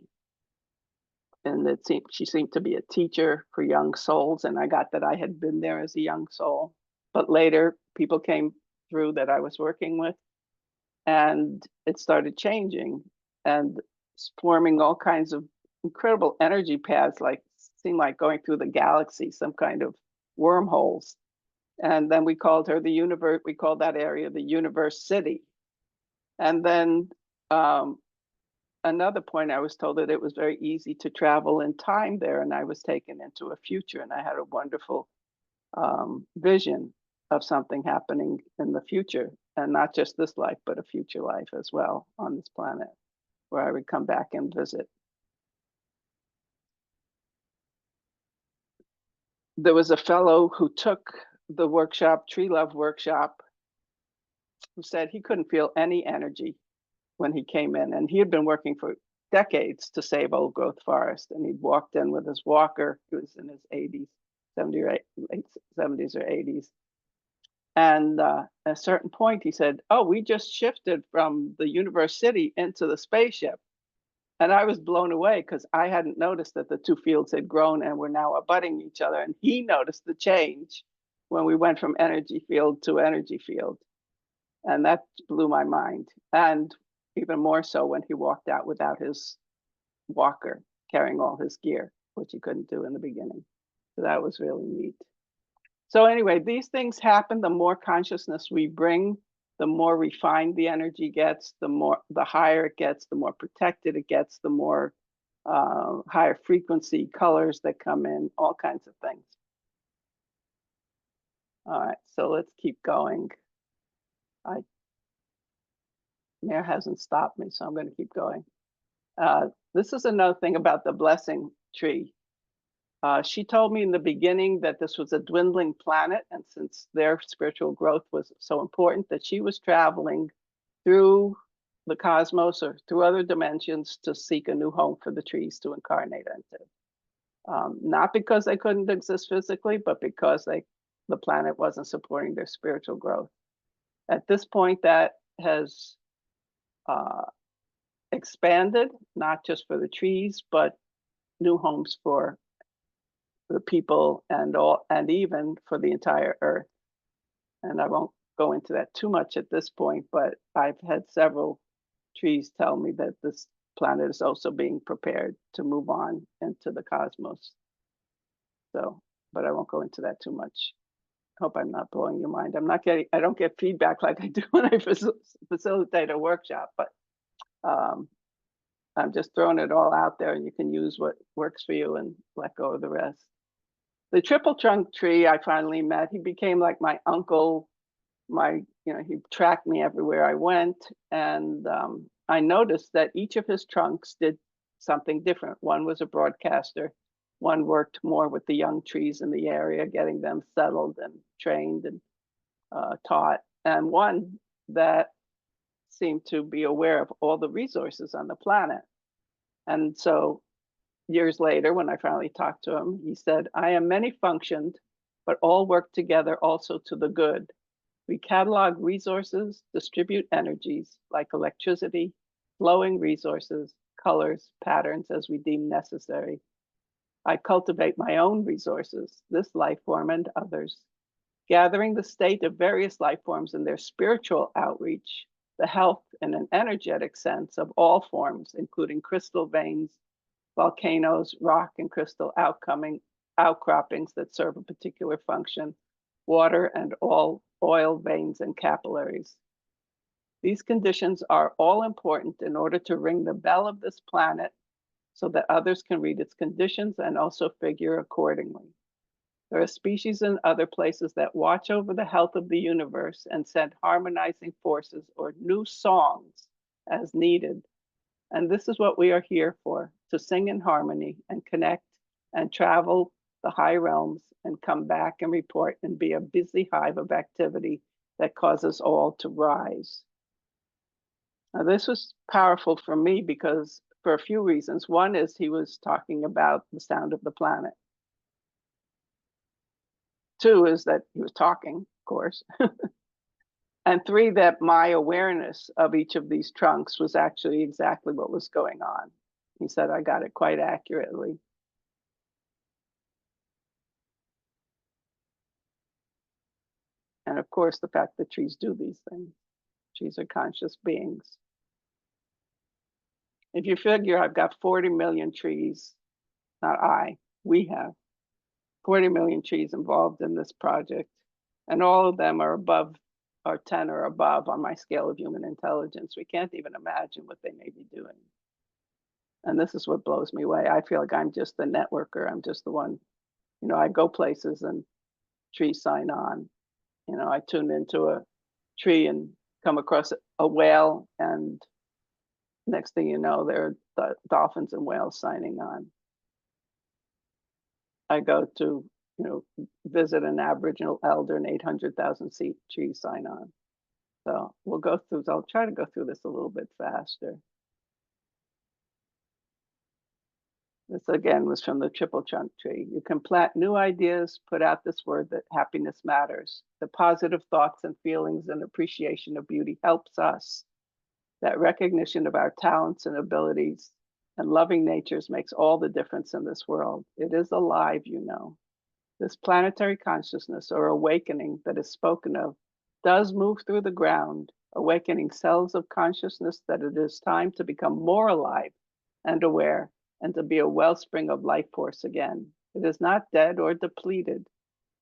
S2: and she seemed to be a teacher for young souls, and I got that I had been there as a young soul. But later, people came through that I was working with, and it started changing and forming all kinds of incredible energy paths, like seemed like going through the galaxy, some kind of wormholes. And then we called her the universe. We called that area the universe city. And then another point, I was told that it was very easy to travel in time there, and I was taken into a future, and I had a wonderful vision of something happening in the future, and not just this life, but a future life as well on this planet, where I would come back and visit. There was a fellow who took the workshop, Tree Love workshop, who said he couldn't feel any energy when he came in. And he had been working for decades to save old growth forest. And he'd walked in with his walker. He was in his 80s, 70 or late 70s or 80s. And at a certain point, he said, "Oh, we just shifted from the universe city into the spaceship." And I was blown away because I hadn't noticed that the two fields had grown and were now abutting each other. And he noticed the change when we went from energy field to energy field. And that blew my mind. And even more so when he walked out without his walker, carrying all his gear, which he couldn't do in the beginning. So that was really neat. So anyway, these things happen. The more consciousness we bring, the more refined the energy gets, the higher it gets, the more protected it gets, the more higher frequency colors that come in, all kinds of things. All right, so let's keep going. Mare hasn't stopped me, so I'm going to keep going. This is another thing about the blessing tree. She told me in the beginning that this was a dwindling planet, and since their spiritual growth was so important, that she was traveling through the cosmos or through other dimensions to seek a new home for the trees to incarnate into. Not because they couldn't exist physically, but because the planet wasn't supporting their spiritual growth. At this point, that has expanded, not just for the trees, but new homes for the people and even for the entire earth. And I won't go into that too much at this point, but I've had several trees tell me that this planet is also being prepared to move on into the cosmos. So, but I won't go into that too much. Hope I'm not blowing your mind. I don't get feedback like I do when I facilitate a workshop, but I'm just throwing it all out there, and you can use what works for you and let go of the rest. The triple trunk tree I finally met, he became like my uncle. He tracked me everywhere I went. And I noticed that each of his trunks did something different. One was a broadcaster. One worked more with the young trees in the area, getting them settled and trained and taught. And one that seemed to be aware of all the resources on the planet. And so years later, when I finally talked to him, he said, "I am many functioned, but all work together also to the good. We catalog resources, distribute energies like electricity, flowing resources, colors, patterns as we deem necessary. I cultivate my own resources, this life form and others, gathering the state of various life forms in their spiritual outreach, the health in an energetic sense of all forms, including crystal veins, volcanoes, rock and crystal outcroppings that serve a particular function, water and all oil veins and capillaries. These conditions are all important in order to ring the bell of this planet so that others can read its conditions and also figure accordingly. There are species in other places that watch over the health of the universe and send harmonizing forces or new songs as needed. And this is what we are here for, to sing in harmony and connect and travel the high realms and come back and report and be a busy hive of activity that causes all to rise." Now, this was powerful for me because for a few reasons. One is he was talking about the sound of the planet. Two is that he was talking, of course. And three, that my awareness of each of these trunks was actually exactly what was going on. He said I got it quite accurately. And of course, the fact that trees do these things. Trees are conscious beings. If you figure I've got 40 million trees, we have 40 million trees involved in this project, and all of them are 10 or above on my scale of human intelligence. We can't even imagine what they may be doing. And this is what blows me away. I feel like I'm just the networker. I'm just the one, I go places and trees sign on. I tune into a tree and come across a whale, and next thing you know, there are the dolphins and whales signing on. I go to, visit an Aboriginal elder and 800,000 trees sign on. So I'll try to go through this a little bit faster. This again was from the triple trunk tree. You can plant new ideas, put out this word that happiness matters. The positive thoughts and feelings and appreciation of beauty helps us. That recognition of our talents and abilities and loving natures makes all the difference in this world. It is alive, you know. This planetary consciousness or awakening that is spoken of does move through the ground, awakening cells of consciousness that it is time to become more alive and aware and to be a wellspring of life force again. It is not dead or depleted,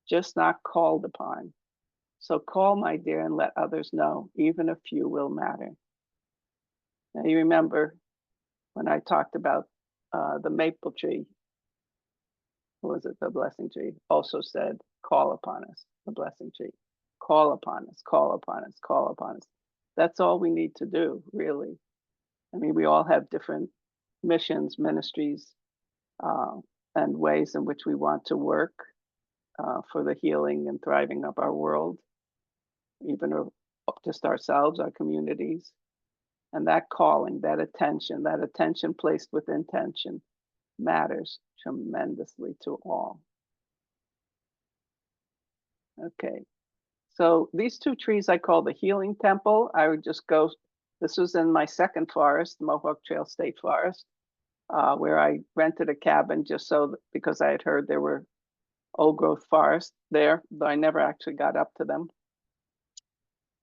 S2: just not called upon. So call, my dear, and let others know, even a few will matter. Now you remember when I talked about the maple tree, what was it, the blessing tree, also said, call upon us, the blessing tree. Call upon us, call upon us, call upon us. That's all we need to do, really. I mean, we all have different missions, ministries, and ways in which we want to work for the healing and thriving of our world, even just ourselves, our communities. And that calling, that attention placed with intention matters tremendously to all. Okay, so these two trees I call the healing temple. I would just go, this was in my second forest, the Mohawk Trail State Forest, where I rented a cabin just so, because I had heard there were old growth forests there, though I never actually got up to them.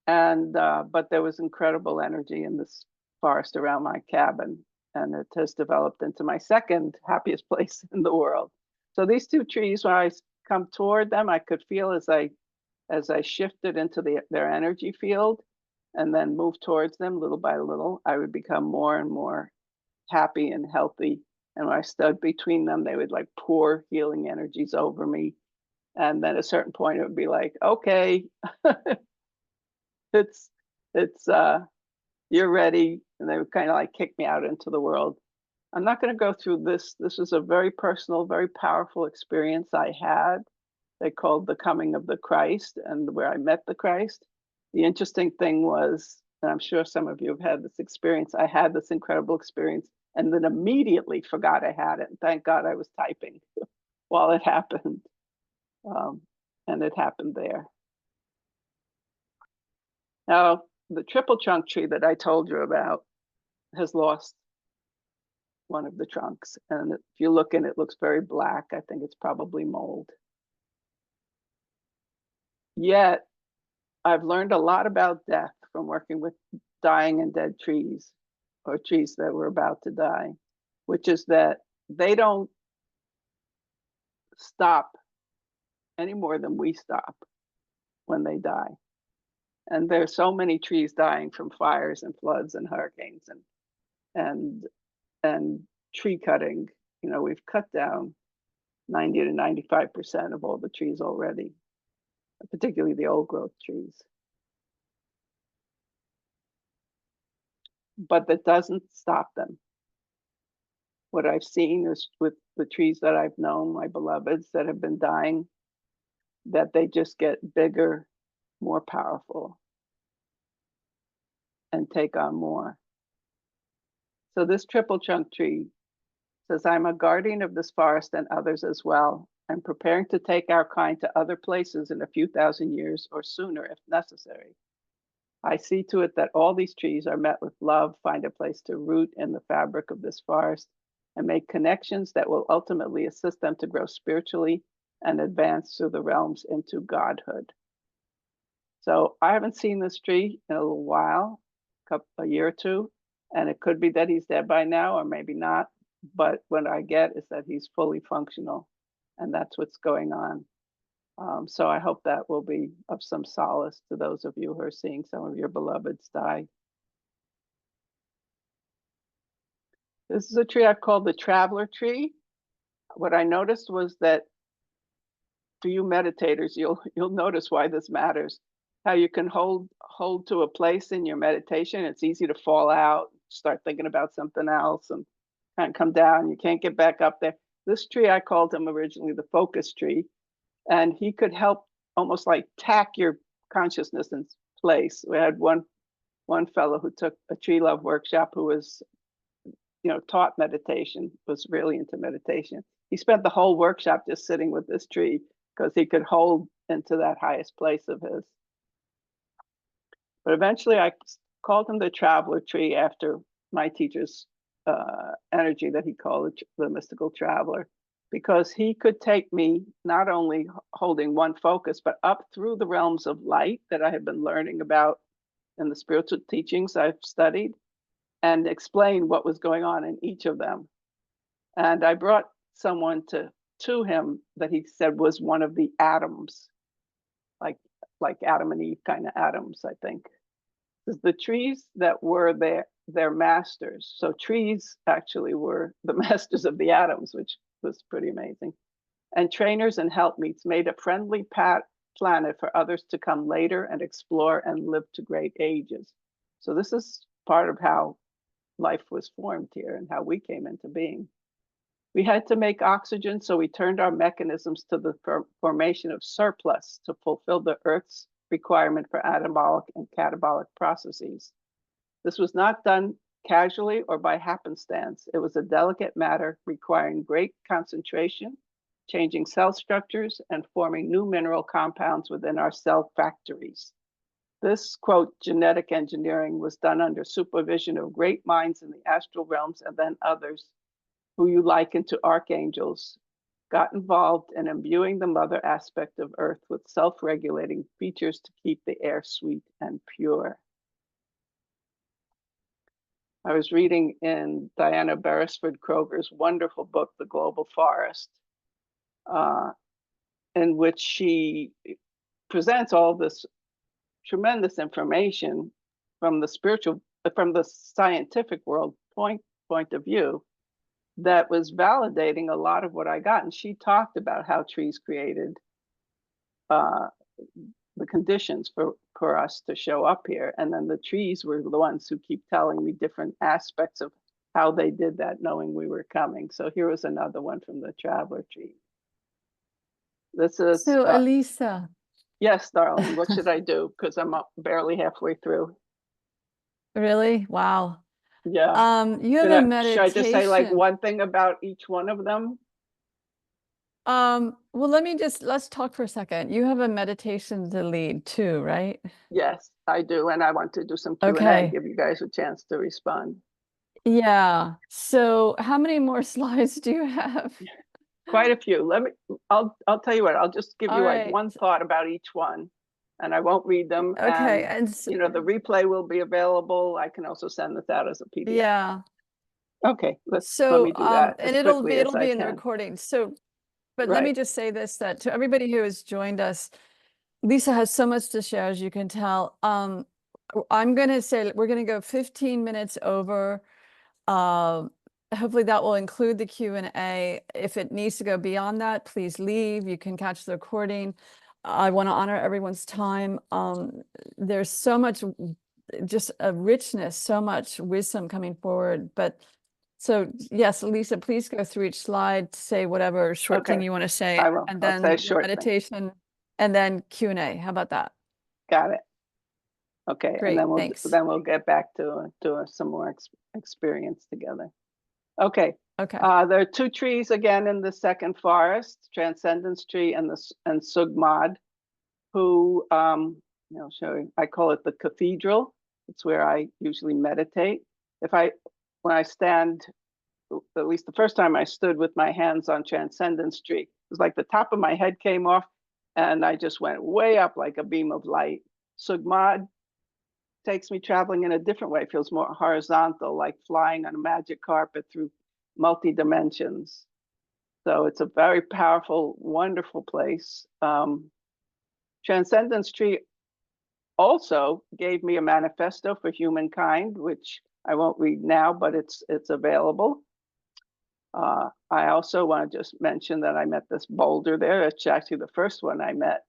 S2: And, but there was incredible energy in this forest around my cabin, and it has developed into my second happiest place in the world. So these two trees, when I come toward them, I could feel as I shifted into their energy field and then moved towards them little by little, I would become more and more happy and healthy. And when I stood between them, they would like pour healing energies over me. And then at a certain point, it would be like, okay, it's you're ready. And they would kind of like kick me out into the world. I'm not going to go through this. This is a very personal, very powerful experience I had. They called the coming of the Christ, and where I met the Christ. The interesting thing was, and I'm sure some of you have had this experience, I had this incredible experience and then immediately forgot I had it. And thank God I was typing while it happened. And it happened there. Now, the triple trunk tree that I told you about has lost one of the trunks. And if you look in, it looks very black. I think it's probably mold. Yet, I've learned a lot about death from working with dying and dead trees, or trees that were about to die, which is that they don't stop any more than we stop when they die. And there's so many trees dying from fires and floods and hurricanes and tree cutting. You know, we've cut down 90 to 95% of all the trees already, particularly the old growth trees. But that doesn't stop them. What I've seen is with the trees that I've known, my beloveds that have been dying, that they just get bigger, more powerful, and take on more. So this triple trunk tree says, I'm a guardian of this forest and others as well. I'm preparing to take our kind to other places in a few thousand years or sooner if necessary. I see to it that all these trees are met with love, find a place to root in the fabric of this forest, and make connections that will ultimately assist them to grow spiritually and advance through the realms into godhood. So I haven't seen this tree in a little while, a year or two, and it could be that he's dead by now, or maybe not. But what I get is that he's fully functional, and that's what's going on. So I hope that will be of some solace to those of you who are seeing some of your beloveds die. This is a tree I've called the traveler tree. What I noticed was that for you meditators, you'll notice why this matters. How you can hold to a place in your meditation. It's easy to fall out, start thinking about something else, and kind of come down. You can't get back up there. This tree, I called him originally the focus tree, and he could help almost like tack your consciousness in place. We had one fellow who took a tree love workshop who was taught meditation, was really into meditation. He spent the whole workshop just sitting with this tree because he could hold into that highest place of his. But eventually I called him the traveler tree after my teacher's energy that he called the mystical traveler, because he could take me not only holding one focus, but up through the realms of light that I had been learning about in the spiritual teachings I've studied, and explain what was going on in each of them. And I brought someone to him that he said was one of the atoms, like Adam and Eve kind of atoms, I think. The trees that were their masters. So trees actually were the masters of the atoms, which was pretty amazing. And trainers and helpmeets made a friendly planet for others to come later and explore and live to great ages. So this is part of how life was formed here and how we came into being. We had to make oxygen, so we turned our mechanisms to the formation of surplus to fulfill the Earth's requirement for anabolic and catabolic processes. This was not done casually or by happenstance. It was a delicate matter requiring great concentration, changing cell structures, and forming new mineral compounds within our cell factories. This, quote, genetic engineering was done under supervision of great minds in the astral realms, and then others who you liken to archangels got involved in imbuing the mother aspect of Earth with self-regulating features to keep the air sweet and pure. I was reading in Diana Beresford Kroger's wonderful book, The Global Forest, in which she presents all this tremendous information from the scientific world point of view that was validating a lot of what I got. And she talked about how trees created the conditions for us to show up here. And then the trees were the ones who keep telling me different aspects of how they did that, knowing we were coming. So here was another one from the traveler tree. This is
S1: So Elisa.
S2: Yes, darling. What should I do? Because I'm barely halfway through.
S1: Really? Wow.
S2: Yeah.
S1: You have a
S2: Should I just say like
S1: meditation.
S2: one thing about each one of them?
S1: Well, let's talk for a second. You have a meditation to lead too, right?
S2: Yes, I do. And I want to do some Q&A,
S1: Okay.
S2: give you guys a chance to respond.
S1: Yeah. So how many more slides do you have?
S2: Quite a few. I'll tell you what, I'll just give
S1: All
S2: you like
S1: right.
S2: one thought about each one, and I won't read them.
S1: Okay.
S2: And the replay will be available. I can also send this out as a PDF.
S1: Yeah.
S2: Okay, let
S1: So
S2: me do that
S1: and
S2: as quickly as
S1: it'll
S2: I
S1: be in the
S2: can.
S1: recording. So but let
S2: Right.
S1: me just say this, that to everybody who has joined us, Lisa has so much to share, as you can tell. I'm going to say we're going to go 15 minutes over. Hopefully that will include the Q&A. If it needs to go beyond that, please leave. You can catch the recording. I want to honor everyone's time. There's so much, just a richness, so much wisdom coming forward. But so yes, Lisa, please go through each slide, say whatever short thing you want to say,
S2: I will.
S1: and
S2: I'll say a
S1: then the
S2: short thing.
S1: meditation, and then Q&A. How about that?
S2: Got it. Okay,
S1: Great,
S2: and
S1: thanks.
S2: then we'll get back to some more experience together. Okay.
S1: Okay.
S2: There are two trees again in the second forest, Transcendence Tree and Sugmad, who I call it the cathedral. It's where I usually meditate. When I stand, at least the first time I stood with my hands on Transcendence Tree, it was like the top of my head came off and I just went way up like a beam of light. Sugmad takes me traveling in a different way. It feels more horizontal, like flying on a magic carpet through multi-dimensions. So it's a very powerful, wonderful place. Transcendence Tree also gave me a manifesto for humankind, which I won't read now, but it's available. I also want to just mention that I met this boulder there. It's actually the first one I met,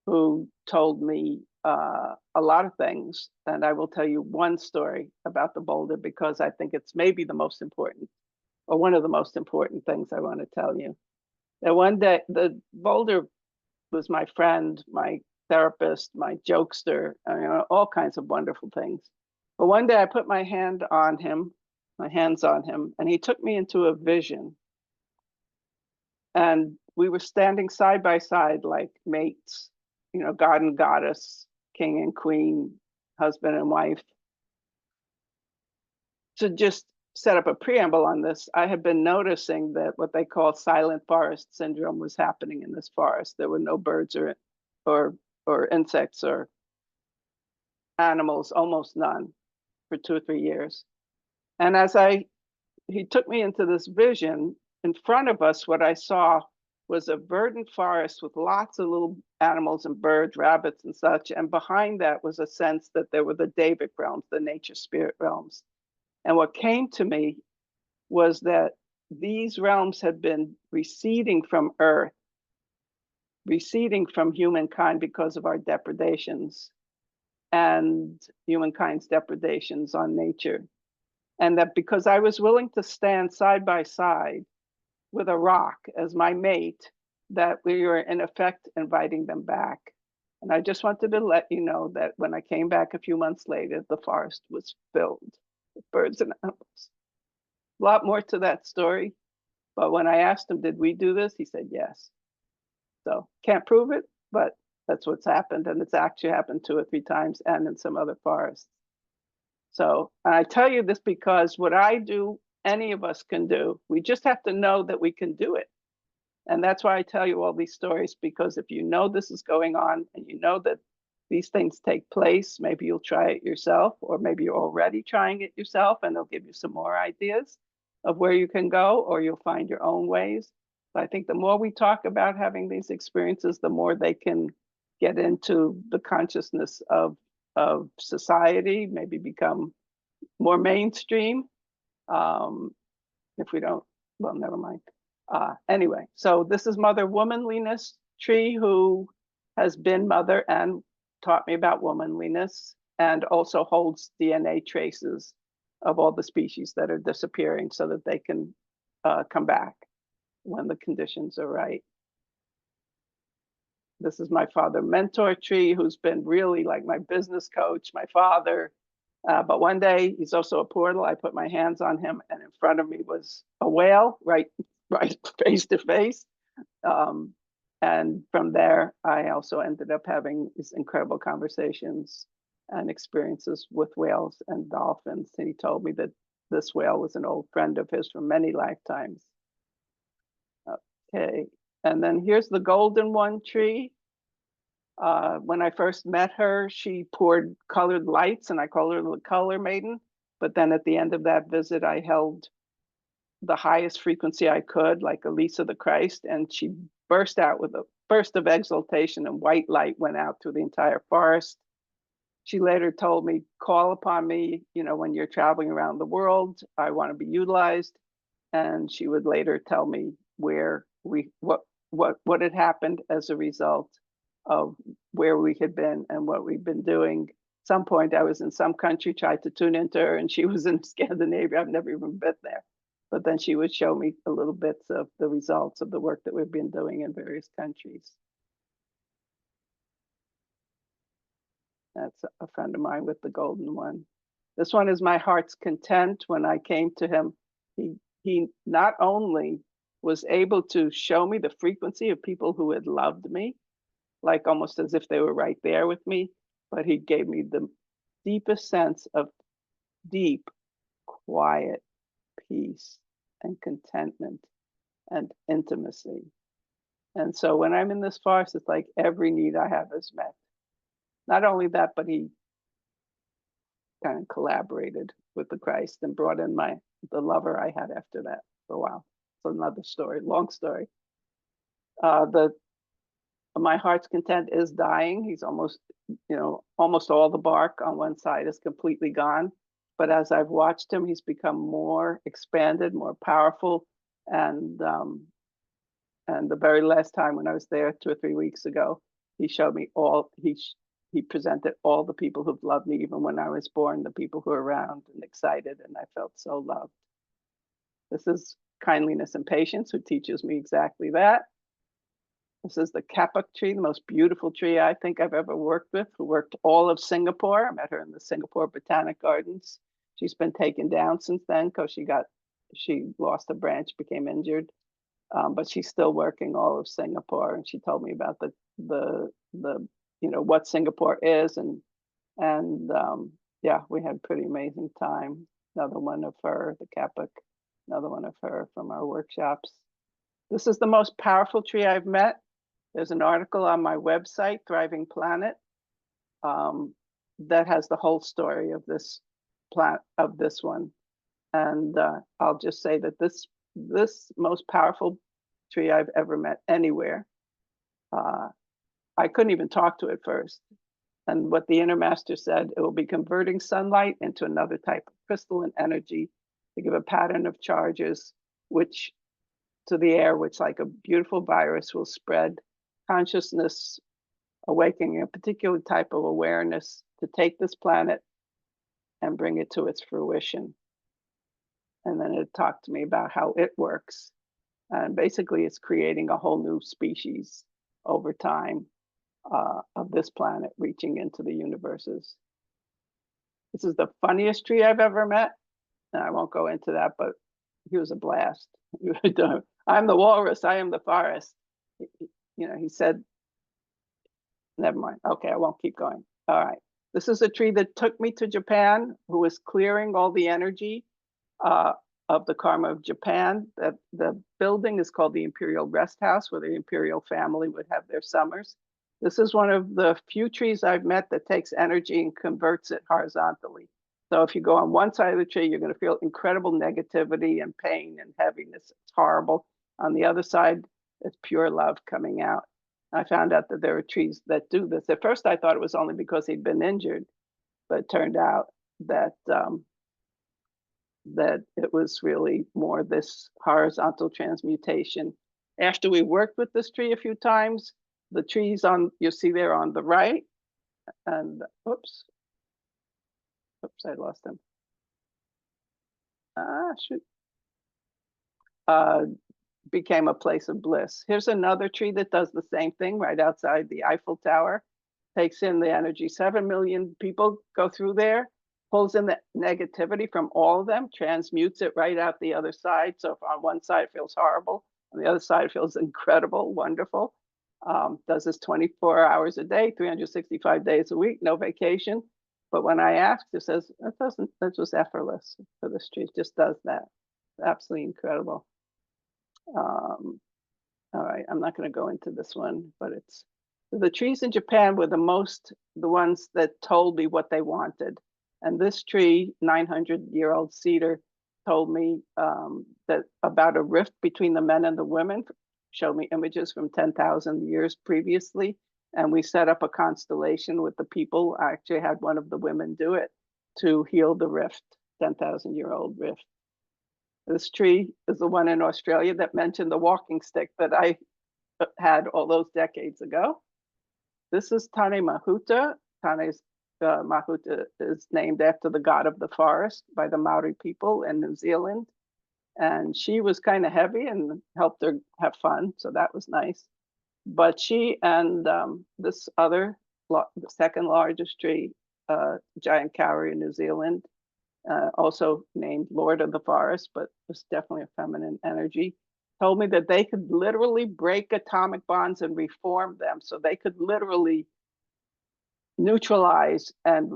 S2: who told me a lot of things. And I will tell you one story about the boulder because I think it's maybe the most important, or one of the most important things I want to tell you. That one day, the boulder was my friend, my therapist, my jokester, all kinds of wonderful things. But one day I put my hand on him my hands on him, and he took me into a vision. And we were standing side by side like mates, god and goddess, king and queen, husband and wife. To just set up a preamble on this, I had been noticing that what they call silent forest syndrome was happening in this forest. There were no birds or insects or animals, almost none, for 2 or 3 years. And as he took me into this vision, in front of us, what I saw was a verdant forest with lots of little animals and birds, rabbits and such. And behind that was a sense that there were the Davic realms, the nature spirit realms. And what came to me was that these realms had been receding from Earth, receding from humankind because of our depredations and humankind's depredations on nature. And that because I was willing to stand side by side with a rock as my mate, that we were in effect inviting them back. And I just wanted to let you know that when I came back a few months later, the forest was filled with birds and animals. A lot more to that story. But when I asked him, did we do this? He said, yes. So can't prove it, but that's what's happened. And it's actually happened 2 or 3 times and in some other forests. So I tell you this because what I do, any of us can do. We just have to know that we can do it. And that's why I tell you all these stories, because if you know this is going on and you know that these things take place, maybe you'll try it yourself, or maybe you're already trying it yourself and they'll give you some more ideas of where you can go, or you'll find your own ways. But I think the more we talk about having these experiences, the more they can get into the consciousness of society, maybe become more mainstream. If we don't, well, never mind. Anyway, so this is Mother Womanliness Tree, who has been mother and taught me about womanliness, and also holds DNA traces of all the species that are disappearing so that they can come back when the conditions are right. This is my father mentor tree, who's been really like my business coach, my father. But one day, he's also a portal. I put my hands on him, and in front of me was a whale, right face to face. And from there, I also ended up having these incredible conversations and experiences with whales and dolphins. And he told me that this whale was an old friend of his from many lifetimes. Okay, and then here's the golden one tree. When I first met her, she poured colored lights, and I call her the color maiden. But then at the end of that visit, I held the highest frequency I could, like Elisa the Christ, and she burst out with a burst of exaltation, and white light went out through the entire forest. She later told me, call upon me, when you're traveling around the world, I want to be utilized. And she would later tell me what had happened as a result of where we had been and what we've been doing. At some point, I was in some country, tried to tune into her, and she was in Scandinavia. I've never even been there. But then she would show me a little bits of the results of the work that we've been doing in various countries. That's a friend of mine with the golden one. This one is my heart's content. When I came to him, he not only was able to show me the frequency of people who had loved me, like almost as if they were right there with me, but he gave me the deepest sense of deep, quiet peace and contentment and intimacy. And so when I'm in this forest, it's like every need I have is met. Not only that, but he kind of collaborated with the Christ and brought in the lover I had after that for a while. It's another story, long story. My heart's content is dying. He's almost all the bark on one side is completely gone. But as I've watched him, he's become more expanded, more powerful. And the very last time when I was there 2 or 3 weeks ago, he showed me he presented all the people who've loved me, even when I was born, the people who are around and excited, and I felt so loved. This is kindliness and patience, who teaches me exactly that. This is the kapok tree, the most beautiful tree I think I've ever worked with, who worked all of Singapore. I met her in the Singapore Botanic Gardens. She's been taken down since then because she lost a branch, became injured. But she's still working all of Singapore, and she told me about the what Singapore is, and yeah, we had a pretty amazing time. Another one of her, the Kappa, another one of her from our workshops. This is the most powerful tree I've met. There's an article on my website, Thriving Planet, that has the whole story of this one. And I'll just say that this most powerful tree I've ever met anywhere. I couldn't even talk to it first. And what the inner master said, it will be converting sunlight into another type of crystalline energy to give a pattern of charges, which to the air, which like a beautiful virus will spread consciousness, awakening a particular type of awareness to take this planet and bring it to its fruition. And then it talked to me about how it works. And basically, it's creating a whole new species over time of this planet reaching into the universes. This is the funniest tree I've ever met. And I won't go into that, but he was a blast. I'm the walrus, I am the forest. He said, never mind. Okay, I won't keep going. All right. This is a tree that took me to Japan, who was clearing all the energy of the karma of Japan. The building is called the Imperial Rest House, where the imperial family would have their summers. This is one of the few trees I've met that takes energy and converts it horizontally. So if you go on one side of the tree, you're going to feel incredible negativity and pain and heaviness. It's horrible. On the other side, it's pure love coming out. I found out that there are trees that do this. At first, I thought it was only because he'd been injured, but it turned out that that it was really more this horizontal transmutation. After we worked with this tree a few times, the trees you see there on the right, and oops, I lost him. Shoot. Became a place of bliss. Here's another tree that does the same thing right outside the Eiffel Tower, takes in the energy. 7 million people go through there, pulls in the negativity from all of them, transmutes it right out the other side. So if on one side it feels horrible, on the other side it feels incredible, wonderful. Does this 24 hours a day, 365 days a week, no vacation. But when I asked, it says, that's just effortless for this tree. It just does that. Absolutely incredible. All right, I'm not going to go into this one, but it's the trees in Japan were the ones that told me what they wanted. And this tree, 900-year-old cedar, told me that about a rift between the men and the women, showed me images from 10,000 years previously. And we set up a constellation with the people. I actually had one of the women do it to heal the rift, 10,000-year-old rift. This tree is the one in Australia that mentioned the walking stick that I had all those decades ago. This is Tane Mahuta. Tane's Mahuta is named after the god of the forest by the Maori people in New Zealand. And she was kind of heavy and helped her have fun. So that was nice. But she and this other, the second largest tree, giant kauri in New Zealand, also named Lord of the Forest, but was definitely a feminine energy, told me that they could literally break atomic bonds and reform them. So they could literally neutralize and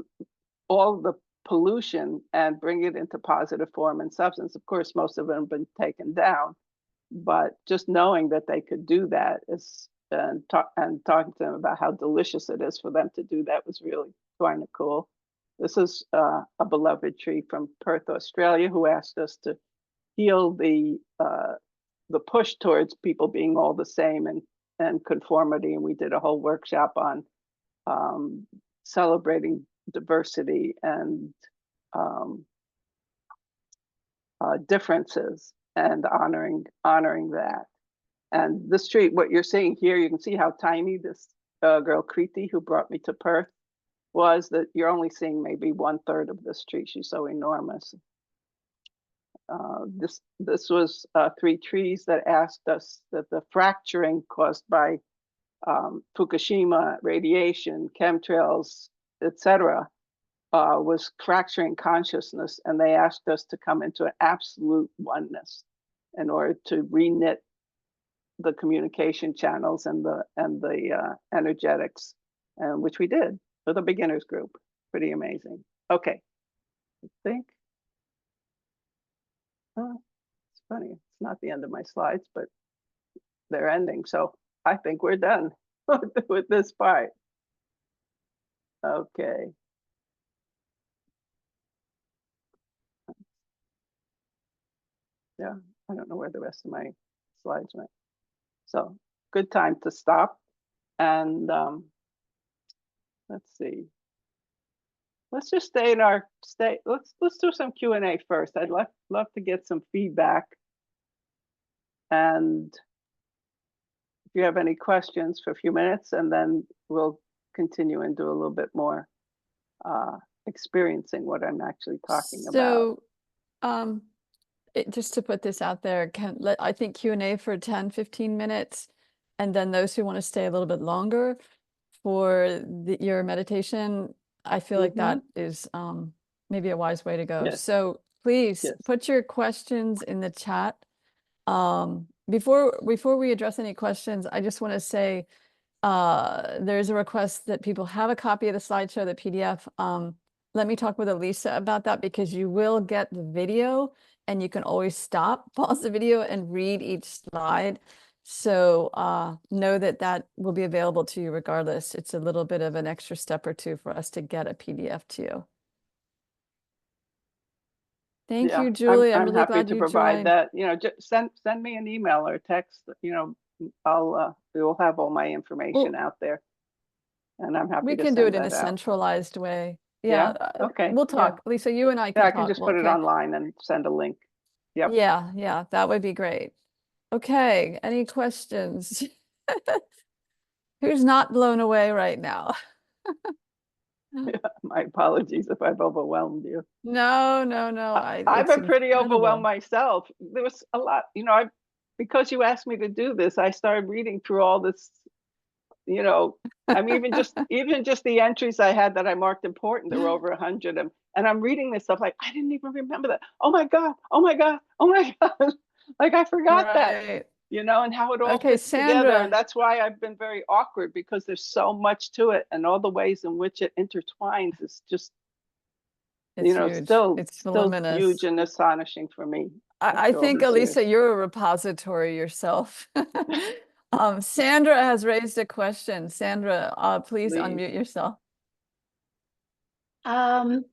S2: all the pollution and bring it into positive form and substance. Of course, most of them have been taken down, but just knowing that they could do that is, and talking to them about how delicious it is for them to do that was really kind of cool. This is a beloved tree from Perth, Australia, who asked us to heal the push towards people being all the same and conformity. And we did a whole workshop on celebrating diversity and differences and honoring that. And this tree, what you're seeing here, you can see how tiny this girl Kriti, who brought me to Perth, was. That you're only seeing maybe 1/3 of this tree. She's so enormous. This was 3 trees that asked us that the fracturing caused by Fukushima, radiation, chemtrails, etc., was fracturing consciousness, and they asked us to come into an absolute oneness in order to reknit the communication channels and the energetics, which we did for the beginners group. Pretty amazing. Okay, I think. Oh, it's funny. It's not the end of my slides, but they're ending. So I think we're done with this part. Okay. Yeah, I don't know where the rest of my slides went. So good time to stop. And let's see. Let's just stay in our state. Let's do some Q&A first. I'd love to get some feedback. And if you have any questions for a few minutes, and then we'll continue and do a little bit more experiencing what I'm actually talking about.
S1: So just to put this out there, I think Q&A for 10-15 minutes, and then those who want to stay a little bit longer for your meditation, I feel like that is maybe a wise way to go.
S2: Yes.
S1: So please put your questions in the chat. Before we address any questions, I just want to say there's a request that people have a copy of the slideshow, the PDF. Let me talk with Elisa about that, because you will get the video and you can always stop, pause the video, and read each slide. So know that that will be available to you regardless. It's a little bit of an extra step or two for us to get a PDF to you. Thank you, Julie. I'm really
S2: happy
S1: glad
S2: to
S1: you
S2: provide
S1: joined.
S2: that. You know, just send me an email or text. You know, we will have all my information out there, and I'm happy
S1: we
S2: to
S1: can
S2: send
S1: do it in a
S2: that out.
S1: centralized way.
S2: Yeah.
S1: Yeah.
S2: Okay.
S1: We'll talk. Lisa, you and I
S2: Yeah,
S1: can
S2: I can
S1: talk.
S2: just put it
S1: Okay.
S2: online and send a link. Yep.
S1: Yeah, that would be great. Okay, any questions? Who's not blown away right now?
S2: My apologies if I've overwhelmed you.
S1: No.
S2: I've
S1: It's
S2: been pretty overwhelmed
S1: incredible.
S2: myself. There was a lot, you know, because you asked me to do this, I started reading through all this, you know, I mean, even just the entries I had that I marked important, there were over 100. And I'm reading this stuff like, I didn't even remember that. Oh my God. Like I forgot that,
S1: Right.
S2: you know, and how it all
S1: Okay,
S2: fits together. And
S1: Sandra.
S2: that's why I've been very awkward, because there's so much to it, and all the ways in which it intertwines is just, you
S1: It's
S2: know,
S1: huge.
S2: still
S1: It's
S2: huge
S1: voluminous.
S2: and astonishing for me
S1: I
S2: after all
S1: think,
S2: these
S1: Elisa,
S2: years.
S1: you're a repository yourself. Sandra has raised a question. Sandra, please
S2: Please.
S1: unmute yourself.
S3: How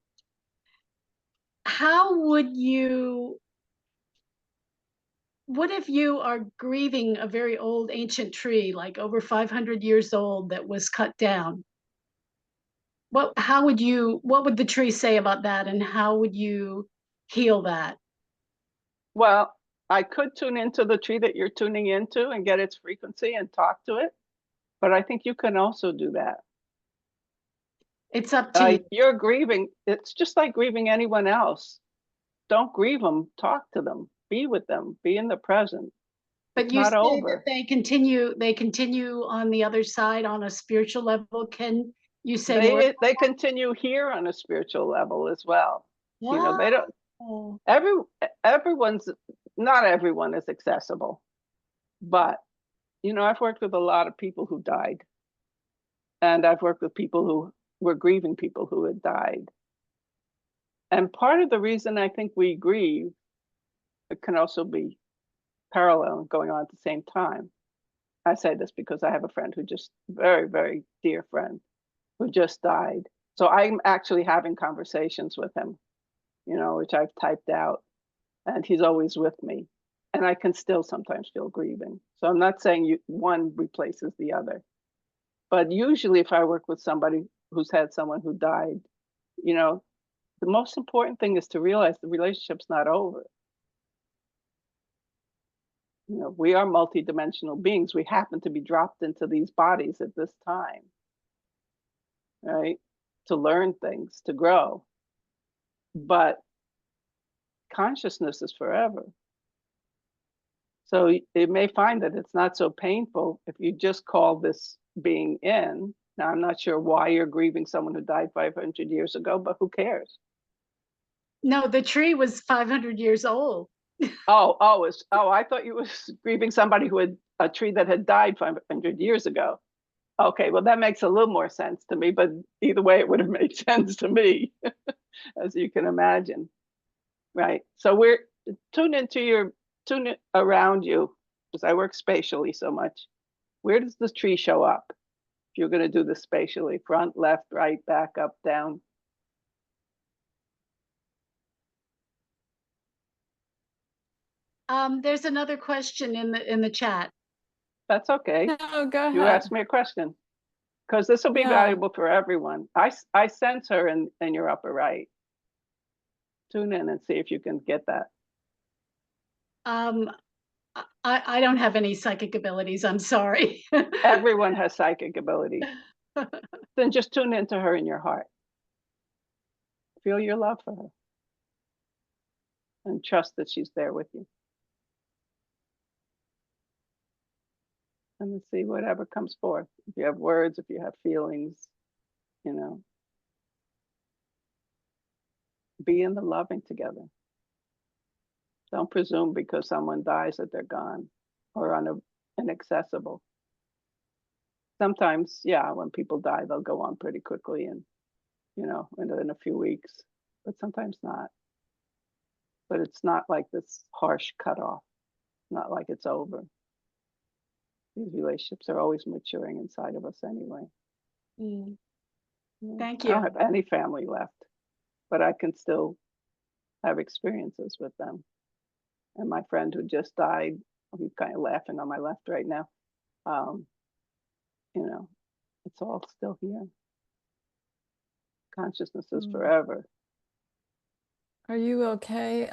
S3: would you, what if you are grieving a very old ancient tree, like over 500 years old, that was cut down? What would the tree say about that, and how would you heal that?
S2: Well, I could tune into the tree that you're tuning into and get its frequency and talk to it, but I think you can also do that.
S3: It's up to you.
S2: You're grieving. It's just like grieving anyone else. Don't grieve them. Talk to them. Be with them. Be in the present.
S3: But
S2: It's
S3: you
S2: not
S3: say
S2: over.
S3: that they continue on the other side on a spiritual level. Can you say more?
S2: They continue here on a spiritual level as well. You know, they don't.
S3: Wow.
S2: Everyone's, not everyone is accessible, but you know, I've worked with a lot of people who died, and I've worked with people who were grieving people who had died. And part of the reason I think we grieve, it can also be parallel and going on at the same time. I say this because I have a friend who just, very, very dear friend, who just died. So I'm actually having conversations with him, you know, which I've typed out, and he's always with me. And I can still sometimes feel grieving. So I'm not saying one replaces the other. But usually if I work with somebody who's had someone who died, you know, the most important thing is to realize the relationship's not over. You know, we are multidimensional beings. We happen to be dropped into these bodies at this time, right? To learn things, to grow. But consciousness is forever. So it may find that it's not so painful if you just call this being in Now, I'm not sure why you're grieving someone who died 500 years ago, but who cares?
S3: No, the tree was 500 years old.
S2: I thought you was grieving somebody who had a tree that had died 500 years ago. Okay, well, that makes a little more sense to me, but either way, it would have made sense to me, as you can imagine. Right. So we're tune it around you, because I work spatially so much. Where does the tree show up? If you're going to do this spatially, front, left, right, back, up, down.
S3: There's another question in the chat.
S2: That's okay.
S1: No, go
S2: You
S1: ahead.
S2: ask me a question, because this will be
S1: Yeah.
S2: valuable for everyone. I sense her in your upper right. Tune in and see if you can get that.
S3: I don't have any psychic abilities. I'm sorry.
S2: Everyone has psychic abilities. Then just tune into her in your heart. Feel your love for her. And trust that she's there with you. And see whatever comes forth. If you have words, if you have feelings, you know. Be in the loving together. Don't presume because someone dies that they're gone or inaccessible. Sometimes, yeah, when people die, they'll go on pretty quickly and, you know, in a few weeks, but sometimes not. But it's not like this harsh cutoff, not like it's over. These relationships are always maturing inside of us anyway.
S3: Mm. Thank
S2: I don't
S3: you.
S2: have any family left, but I can still have experiences with them. And my friend who just died, he's kind of laughing on my left right now. You know, it's all still here. Consciousness is forever.
S1: Are you okay,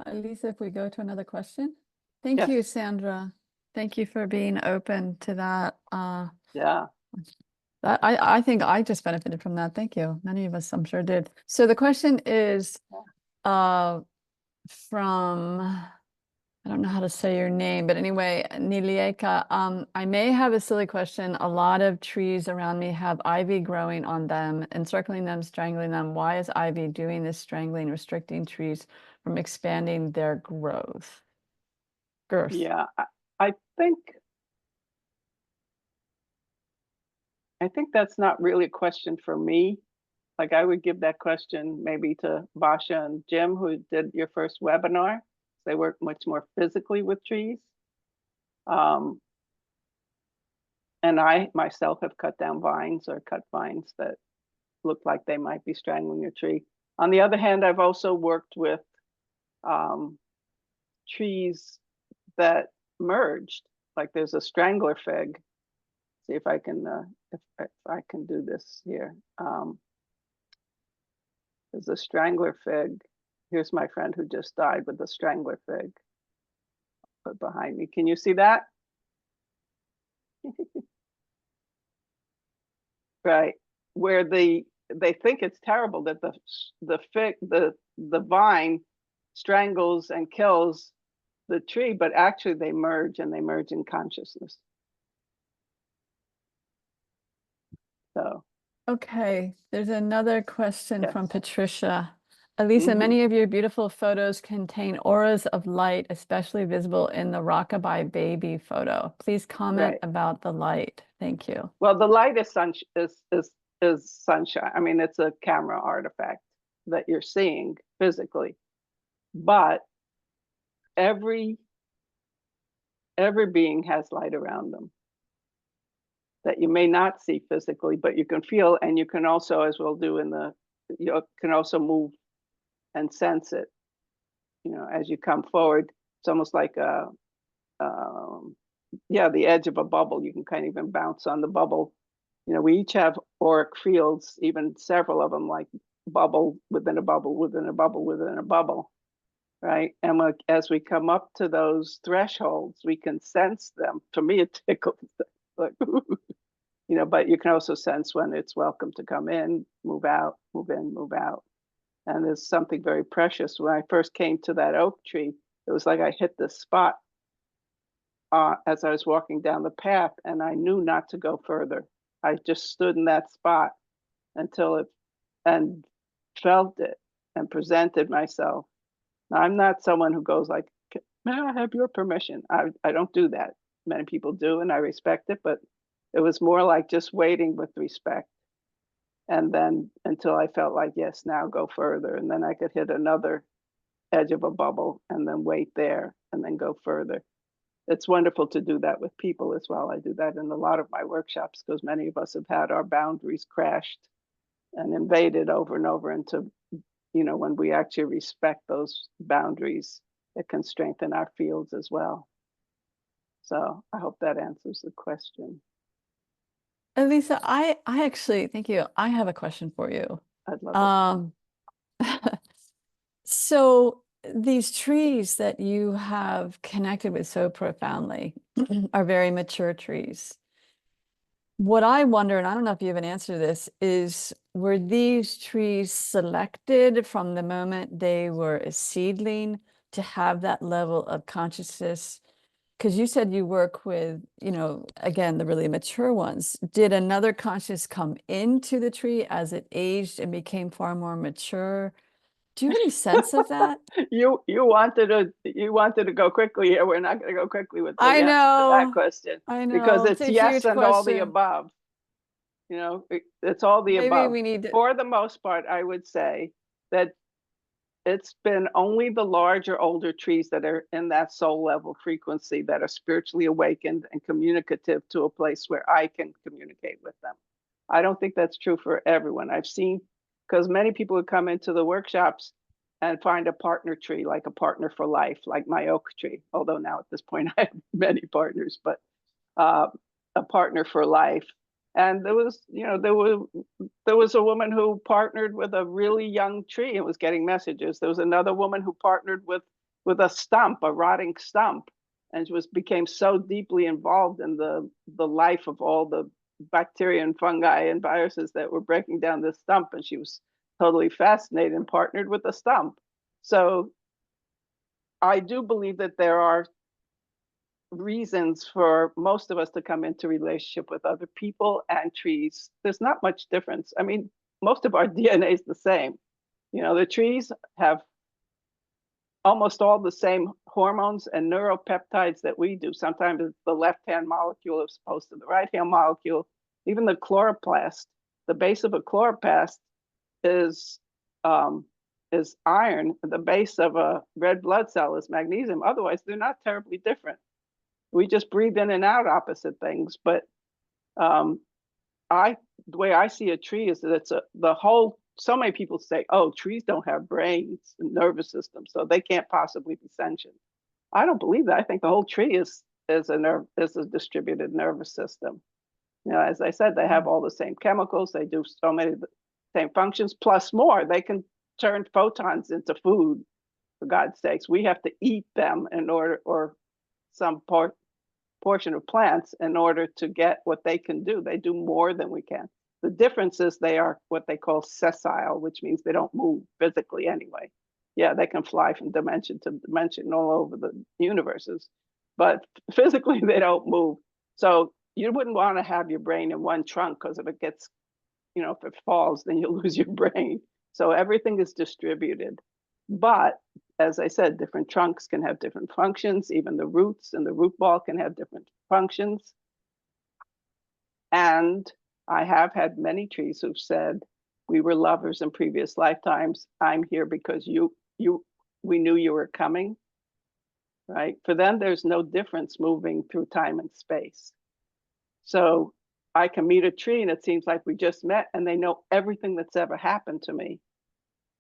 S1: Elisa, if we go to another question? Thank
S2: Yes.
S1: you, Sandra. Thank you for being open to that.
S2: Yeah.
S1: That I think I just benefited from that. Thank you. Many of us, I'm sure, did. So the question is from, I don't know how to say your name, but anyway, Nilieka, I may have a silly question. A lot of trees around me have ivy growing on them, encircling them, strangling them. Why is ivy doing this strangling, restricting trees from expanding their growth? Girth.
S2: Yeah, I think that's not really a question for me. Like I would give that question maybe to Basha and Jim, who did your first webinar. They work much more physically with trees. And I myself have cut down vines or cut vines that look like they might be strangling a tree. On the other hand, I've also worked with trees that merged. Like there's a strangler fig. See if I can if I can do this here. There's a strangler fig. Here's my friend who just died with the strangler fig. Put behind me. Can you see that? Right. Where they think it's terrible that the vine strangles and kills the tree, but actually they merge and they merge in consciousness. So
S1: Okay, there's another question
S2: yes.
S1: from Patricia. Elisa, many of your beautiful photos contain auras of light, especially visible in the Rockabye baby photo. Please comment about the light. Thank you.
S2: Well, the light is sunshine. I mean, it's a camera artifact that you're seeing physically, but every being has light around them that you may not see physically, but you can feel, and you can also, as we'll do you can also move and sense it. You know, as you come forward, it's almost like the edge of a bubble. You can kind of even bounce on the bubble. You know, we each have auric fields, even several of them, like bubble within a bubble within a bubble within a bubble, right? And as we come up to those thresholds, we can sense them. For me, it tickles, like, you know, but you can also sense when it's welcome to come in, move out, move in, move out. And there's something very precious. When I first came to that oak tree, it was like I hit this spot as I was walking down the path, and I knew not to go further. I just stood in that spot until it, and felt it and presented myself. Now, I'm not someone who goes like, may I have your permission? I don't do that. Many people do, and I respect it, but it was more like just waiting with respect. And then until I felt like, yes, now go further. And then I could hit another edge of a bubble and then wait there and then go further. It's wonderful to do that with people as well. I do that in a lot of my workshops because many of us have had our boundaries crashed and invaded over and over. And to, when we actually respect those boundaries, it can strengthen our fields as well. So I hope that answers the question.
S1: Elisa, I actually, thank you. I have a question for you.
S2: I'd love it.
S1: So these trees that you have connected with so profoundly are very mature trees. What I wonder, and I don't know if you have an answer to this, is were these trees selected from the moment they were a seedling to have that level of consciousness? Because you said you work with, again, the really mature ones. Did another consciousness come into the tree as it aged and became far more mature? Do you have any sense of that?
S2: You wanted to go quickly here. We're not going to go quickly with the
S1: I
S2: answer to that
S1: know,
S2: question
S1: I
S2: because
S1: know. It's
S2: it's
S1: a
S2: yes
S1: huge
S2: and all the
S1: question.
S2: above. It's all the
S1: Maybe
S2: above.
S1: we need to.
S2: For the most part, I would say that it's been only the larger, older trees that are in that soul level frequency that are spiritually awakened and communicative to a place where I can communicate with them. I don't think that's true for everyone. I've seen, because many people would come into the workshops and find a partner tree, like a partner for life, like my oak tree. Although now at this point I have many partners, but a partner for life. And there was a woman who partnered with a really young tree and was getting messages. There was another woman who partnered with a stump, a rotting stump, and she became so deeply involved in the life of all the bacteria and fungi and viruses that were breaking down this stump, and she was totally fascinated and partnered with the stump. So I do believe that there are reasons for most of us to come into relationship with other people and trees. There's not much difference. I mean, most of our DNA is the same. The trees have almost all the same hormones and neuropeptides that we do. Sometimes it's the left-hand molecule as opposed to the right-hand molecule. Even the chloroplast, the base of a chloroplast is iron. The base of a red blood cell is magnesium. Otherwise, they're not terribly different. We just breathe in and out opposite things. But the way I see a tree is that it's the whole. So many people say, "Oh, trees don't have brains and nervous systems, so they can't possibly be sentient." I don't believe that. I think the whole tree is a distributed nervous system. As I said, they have all the same chemicals. They do so many of the same functions, plus more. They can turn photons into food. For God's sakes, we have to eat them in order, or some portion of plants in order to get what they can do. They do more than we can. The difference is they are what they call sessile, which means they don't move physically anyway. Yeah, they can fly from dimension to dimension all over the universes, but physically they don't move. So you wouldn't want to have your brain in one trunk, because if it gets, if it falls, then you lose your brain. So everything is distributed. But as I said, different trunks can have different functions. Even the roots and the root ball can have different functions. And I have had many trees who've said, "We were lovers in previous lifetimes. I'm here because we knew you were coming." Right? For them, there's no difference moving through time and space. So I can meet a tree and it seems like we just met, and they know everything that's ever happened to me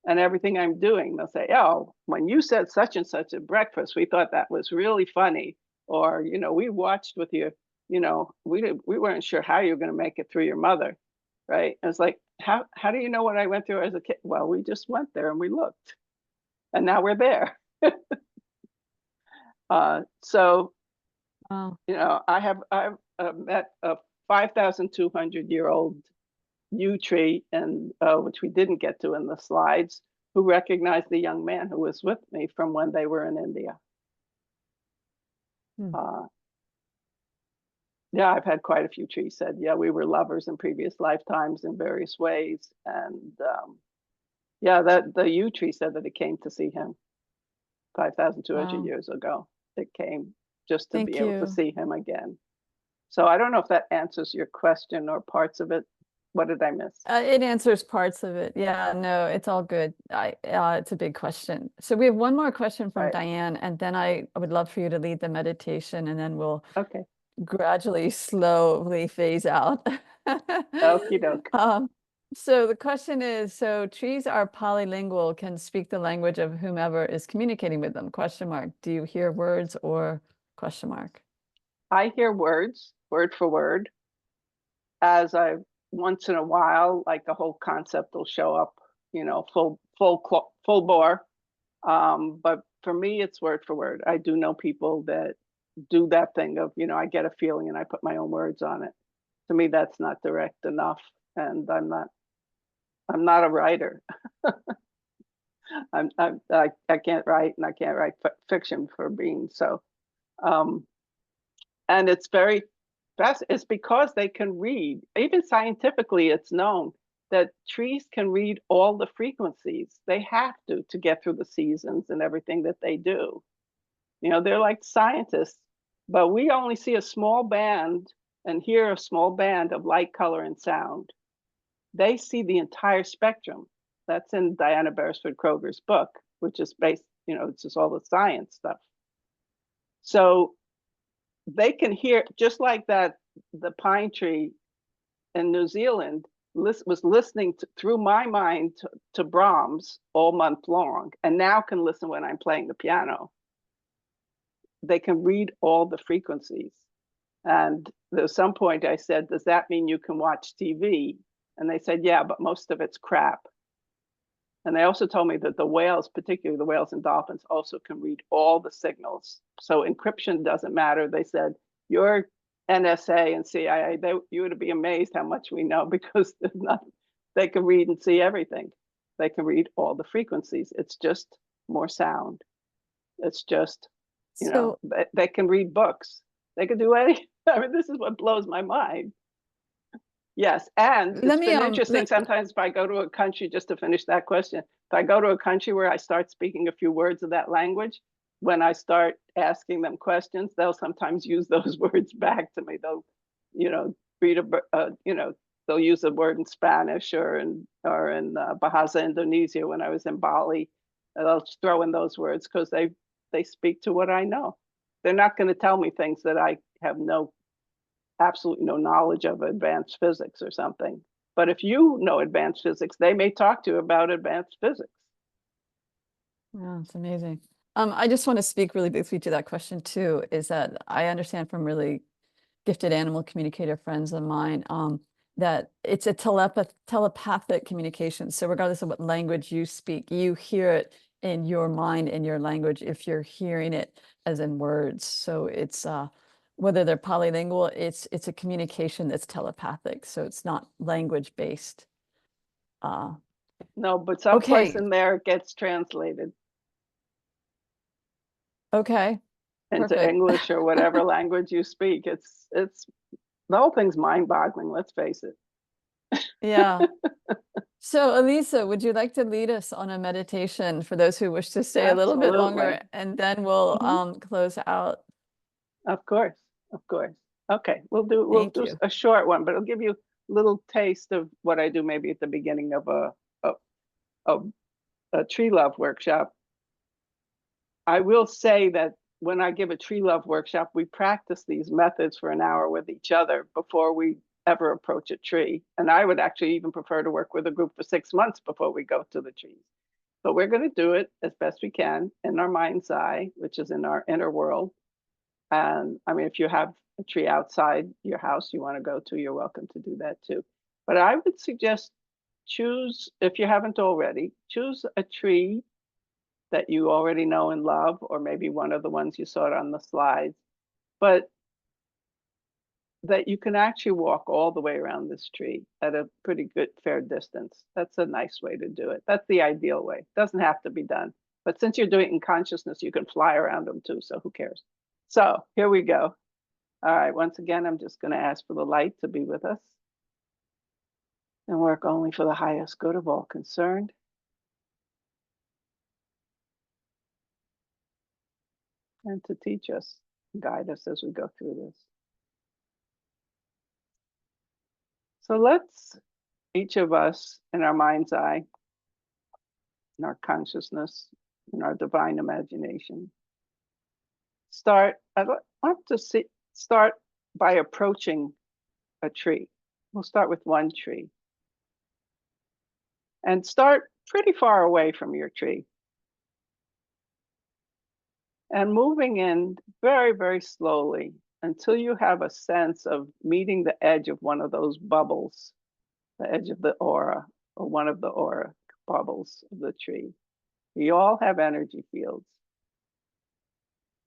S2: and everything I'm doing. They'll say, "Oh, when you said such and such at breakfast, we thought that was really funny." Or, "We watched with you, we weren't sure how you were going to make it through your mother." Right? And it's like, how do you know what I went through as a kid? Well, we just went there and we looked, and now we're there. So,
S1: Wow.
S2: I've met a 5,200-year-old yew tree, and which we didn't get to in the slides, who recognized the young man who was with me from when they were in India. Yeah, I've had quite a few trees said, yeah, we were lovers in previous lifetimes in various ways. And yeah, that the yew tree said that it came to see him 5,200
S1: Wow.
S2: years ago. It came just to be
S1: Thank
S2: able to
S1: you.
S2: see him again. So I don't know if that answers your question or parts of it. What did I miss?
S1: It answers parts of it. Yeah, no, it's all good. It's a big question. So we have one more question from
S2: Right.
S1: Diane, and then I would love for you to lead the meditation, and then we'll
S2: Okay.
S1: gradually, slowly phase out.
S2: Okie doke.
S1: So the question is, so trees are polylingual, can speak the language of whomever is communicating with them, question mark. Do you hear words or question mark?
S2: I hear words, word for word, as I once in a while, like the whole concept will show up, you know, full bore. But for me, it's word for word. I do know people that do that thing of, you know, I get a feeling and I put my own words on it. To me, that's not direct enough, and I'm not a writer. I can't write, and I can't write fiction for being so. Um, and it's very fast. It's because they can read. Even scientifically, it's known that trees can read all the frequencies. They have to get through the seasons and everything that they do. You know, they're like scientists, but we only see a small band and hear a small band of light, color, and sound. They see the entire spectrum. That's in Diana Beresford Kroger's book, which is based, you know, it's just all the science stuff. So they can hear, just like that, the pine tree in New Zealand was listening through my mind to Brahms all month long, and now can listen when I'm playing the piano. They can read all the frequencies. And there's some point I said, does that mean you can watch TV? And they said, yeah, but most of it's crap. And they also told me that the whales, particularly the whales and dolphins, also can read all the signals. So encryption doesn't matter. They said, your NSA and CIA, you would be amazed how much we know, because there's nothing. They can read and see everything. They can read all the frequencies. It's just more sound. It's just, you know,
S1: So
S2: they can read books. They can do anything. I mean, this is what blows my mind. Yes, and
S1: let
S2: it's
S1: me
S2: been interesting sometimes if I go to a country, just to finish that question, if I go to a country where I start speaking a few words of that language, when I start asking them questions, they'll sometimes use those words back to me. They'll, you know, read you know, they'll use a word in Spanish or in Bahasa Indonesia when I was in Bali. They'll throw in those words because they speak to what I know. They're not going to tell me things that I have absolutely no knowledge of, advanced physics or something. But if you know advanced physics, they may talk to you about advanced physics.
S1: Yeah, it's amazing. I just want to speak really briefly to that question too, is that I understand from really gifted animal communicator friends of mine, that it's a telepathic communication. So regardless of what language you speak, you hear it in your mind, in your language, if you're hearing it as in words. So it's whether they're polylingual, it's a communication that's telepathic. So it's not language based.
S2: No, but someplace
S1: Okay.
S2: in there it gets translated
S1: Okay.
S2: into
S1: Perfect.
S2: English or whatever language you speak. It's the whole thing's mind-boggling, let's face it.
S1: Yeah. So, Elisa, would you like to lead us on a meditation for those who wish to stay a little bit longer,
S2: Absolutely.
S1: and then we'll
S2: Mhm.
S1: close out?
S2: Of course, of course. Okay, we'll
S1: Thank
S2: do
S1: you.
S2: a short one, but it'll give you a little taste of what I do maybe at the beginning of a, a tree love workshop. I will say that when I give a tree love workshop, we practice these methods for an hour with each other before we ever approach a tree. And I would actually even prefer to work with a group for 6 months before we go to the trees. But we're going to do it as best we can in our mind's eye, which is in our inner world. And I mean, if you have a tree outside your house you want to go to, you're welcome to do that too. But I would suggest choose, if you haven't already, choose a tree that you already know and love, or maybe one of the ones you saw on the slides, but that you can actually walk all the way around this tree at a pretty good, fair distance. That's a nice way to do it. That's the ideal way. It doesn't have to be done. But since you're doing it in consciousness, you can fly around them too, so who cares? So here we go. All right, once again, I'm just going to ask for the light to be with us and work only for the highest good of all concerned. And to teach us, guide us as we go through this. So let's, each of us in our mind's eye, in our consciousness, in our divine imagination, I'd like to start by approaching a tree. We'll start with one tree. And start pretty far away from your tree. And moving in very, very slowly until you have a sense of meeting the edge of one of those bubbles, the edge of the aura, or one of the aura bubbles of the tree. We all have energy fields.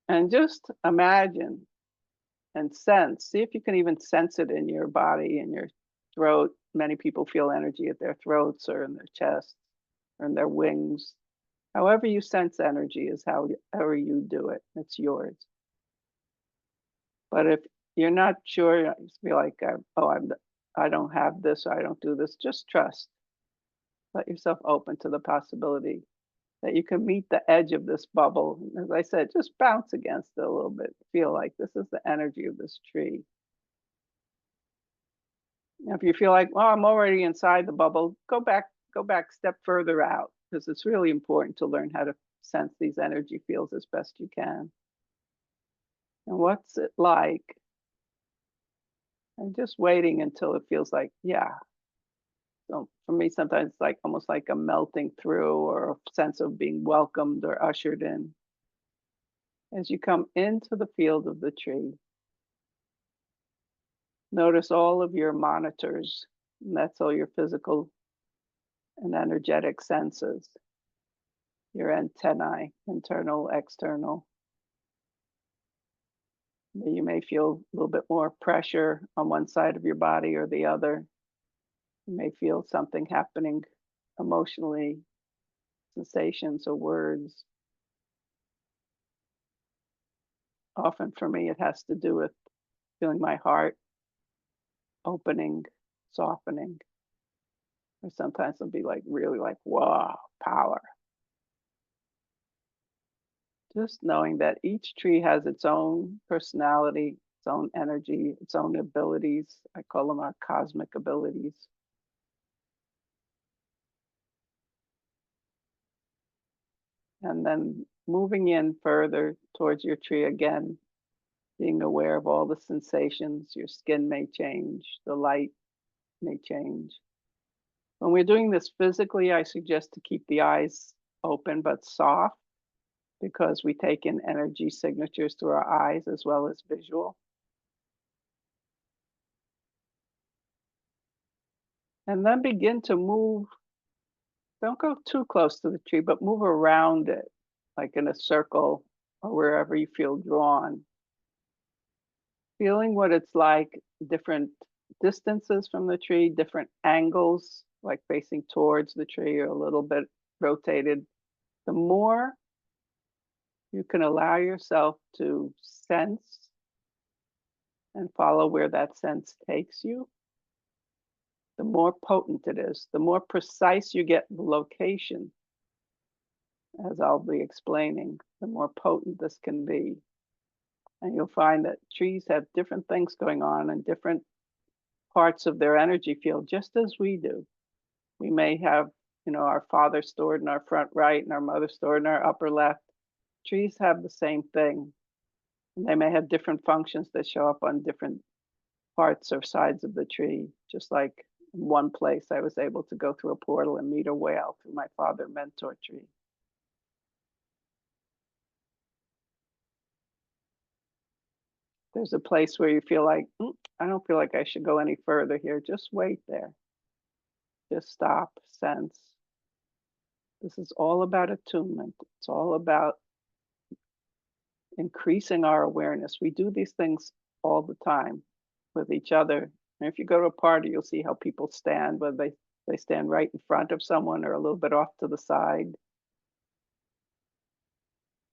S2: And just imagine and sense, see if you can even sense it in your body, in your throat. Many people feel energy at their throats or in their chests or in their wings. However you sense energy is however you do it. It's yours. But if you're not sure, you feel like, I don't have this, or I don't do this, just trust. Let yourself open to the possibility that you can meet the edge of this bubble. As I said, just bounce against it a little bit. Feel like this is the energy of this tree. If you feel like, well, I'm already inside the bubble, go back, step further out, because it's really important to learn how to sense these energy fields as best you can. And what's it like? And just waiting until it feels like, yeah. So for me, sometimes it's like almost like a melting through or a sense of being welcomed or ushered in. As you come into the field of the tree, notice all of your monitors, and that's all your physical and energetic senses, your antennae, internal, external. You may feel a little bit more pressure on one side of your body or the other. You may feel something happening emotionally, sensations or words. Often for me, it has to do with feeling my heart opening, softening. Or sometimes it'll be like really like, wow, power. Just knowing that each tree has its own personality, its own energy, its own abilities. I call them our cosmic abilities. And then moving in further towards your tree again, being aware of all the sensations. Your skin may change, the light may change. When we're doing this physically, I suggest to keep the eyes open but soft, because we take in energy signatures through our eyes as well as visual. And then begin to move. Don't go too close to the tree, but move around it, like in a circle or wherever you feel drawn. Feeling what it's like, different distances from the tree, different angles, like facing towards the tree or a little bit rotated. The more you can allow yourself to sense and follow where that sense takes you, the more potent it is, the more precise you get the location, as I'll be explaining, the more potent this can be. And you'll find that trees have different things going on in different parts of their energy field, just as we do. We may have, our father stored in our front right and our mother stored in our upper left. Trees have the same thing. And they may have different functions that show up on different parts or sides of the tree. Just like in one place, I was able to go through a portal and meet a whale through my father mentor tree. There's a place where you feel like, I don't feel like I should go any further here. Just wait there. Just stop, sense. This is all about attunement. It's all about increasing our awareness. We do these things all the time with each other. And if you go to a party, you'll see how people stand, whether they stand right in front of someone or a little bit off to the side.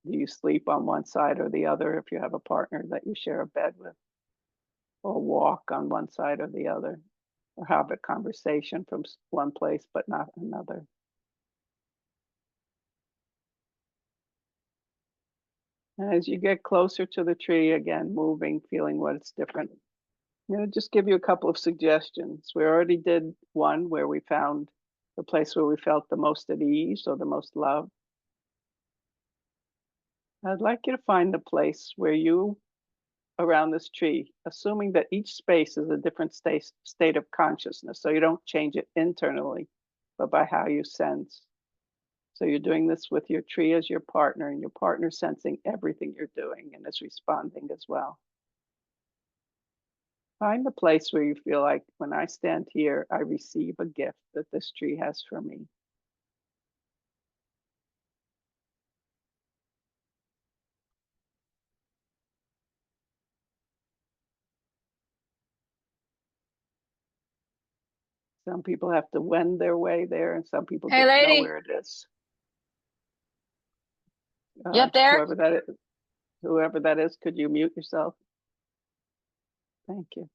S2: Do you sleep on one side or the other if you have a partner that you share a bed with? or walk on one side or the other, or have a conversation from one place but not another. And as you get closer to the tree, again, moving, feeling what it's different, I'm going to just give you a couple of suggestions. We already did one where we found the place where we felt the most at ease or the most love. I'd like you to find the place where you, around this tree, assuming that each space is a different state of consciousness, so you don't change it internally, but by how you sense. So you're doing this with your tree as your partner, and your partner sensing everything you're doing and is responding as well. Find the place where you feel like, when I stand here, I receive a gift that this tree has for me. Some people have to wend their way there, and some people
S4: Hey,
S2: just know
S4: lady.
S2: where it is.
S4: You up there?
S2: Whoever that is, could you mute yourself? Thank you.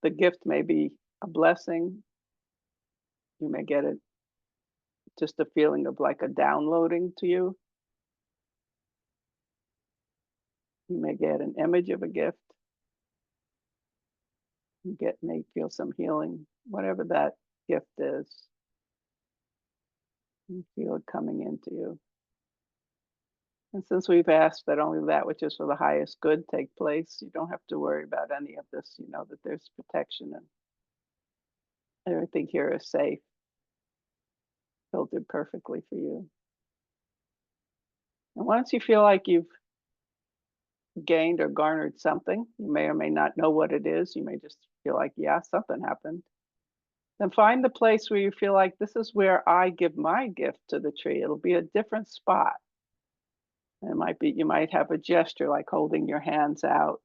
S2: The gift may be a blessing. You may get it, just a feeling of like a downloading to you. You may get an image of a gift. You may feel some healing, whatever that gift is. You feel it coming into you. And since we've asked that only that which is for the highest good take place, you don't have to worry about any of this. You know that there's protection and everything here is safe, filtered perfectly for you. And once you feel like you've gained or garnered something, you may or may not know what it is. You may just feel like, yeah, something happened. Then find the place where you feel like, this is where I give my gift to the tree. It'll be a different spot. And it might be, you might have a gesture like holding your hands out,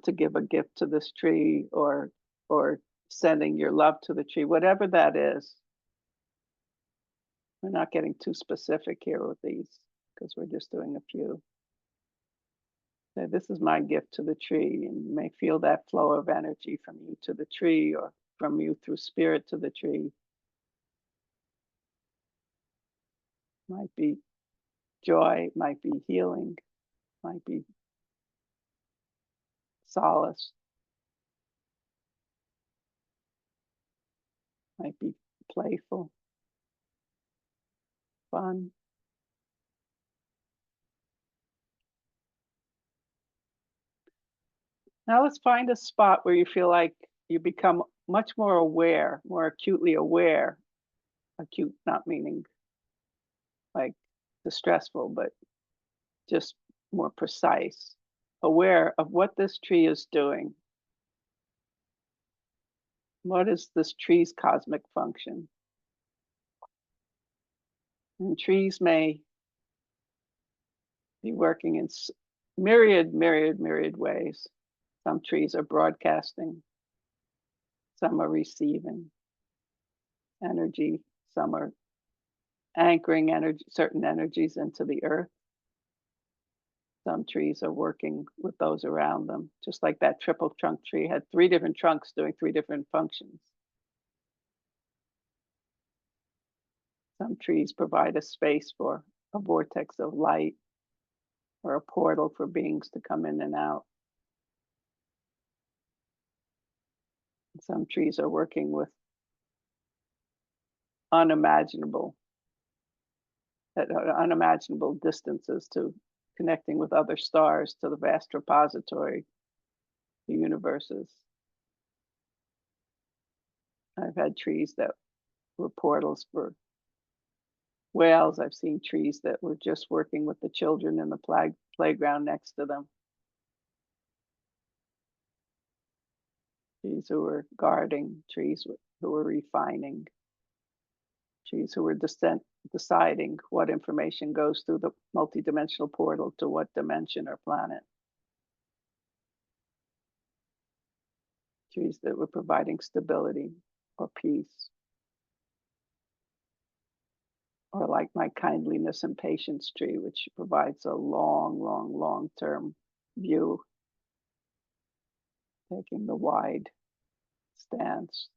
S2: to give a gift to this tree, or sending your love to the tree, whatever that is. We're not getting too specific here with these because we're just doing a few. So this is my gift to the tree, and you may feel that flow of energy from you to the tree, or from you through spirit to the tree. Might be joy, might be healing, might be solace, might be playful, fun. Now let's find a spot where you feel like you become much more aware, more acutely aware. Acute not meaning like distressful, but just more precise, aware of what this tree is doing. What is this tree's cosmic function? And trees may be working in myriad ways. Some trees are broadcasting, some are receiving energy, some are anchoring energy, certain energies into the earth. Some trees are working with those around them, just like that triple trunk tree had 3 different trunks doing 3 different functions. Some trees provide a space for a vortex of light, or a portal for beings to come in and out. Some trees are working with unimaginable distances, to connecting with other stars, to the vast repository, the universes. I've had trees that were portals for whales. I've seen trees that were just working with the children in the playground next to them. Trees who were guarding, trees who were refining, trees who were deciding what information goes through the multidimensional portal to what dimension or planet. Trees that were providing stability or peace. or like my kindliness and patience tree, which provides a long-term view, taking the wide stance.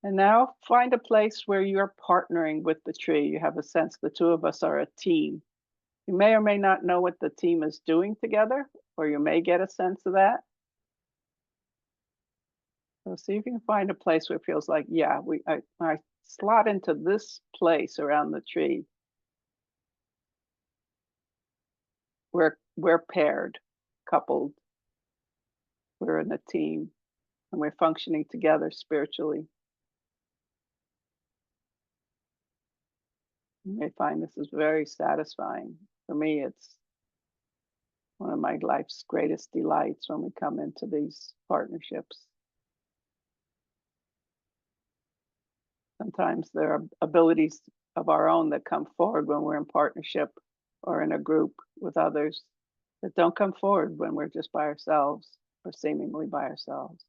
S2: And now find a place where you're partnering with the tree. You have a sense the two of us are a team. You may or may not know what the team is doing together, or you may get a sense of that. So see if you can find a place where it feels like, yeah, I slot into this place around the tree. We're paired, coupled. We're in a team, and we're functioning together spiritually. You may find this is very satisfying. For me, it's one of my life's greatest delights when we come into these partnerships. Sometimes there are abilities of our own that come forward when we're in partnership or in a group with others that don't come forward when we're just by ourselves or seemingly by ourselves.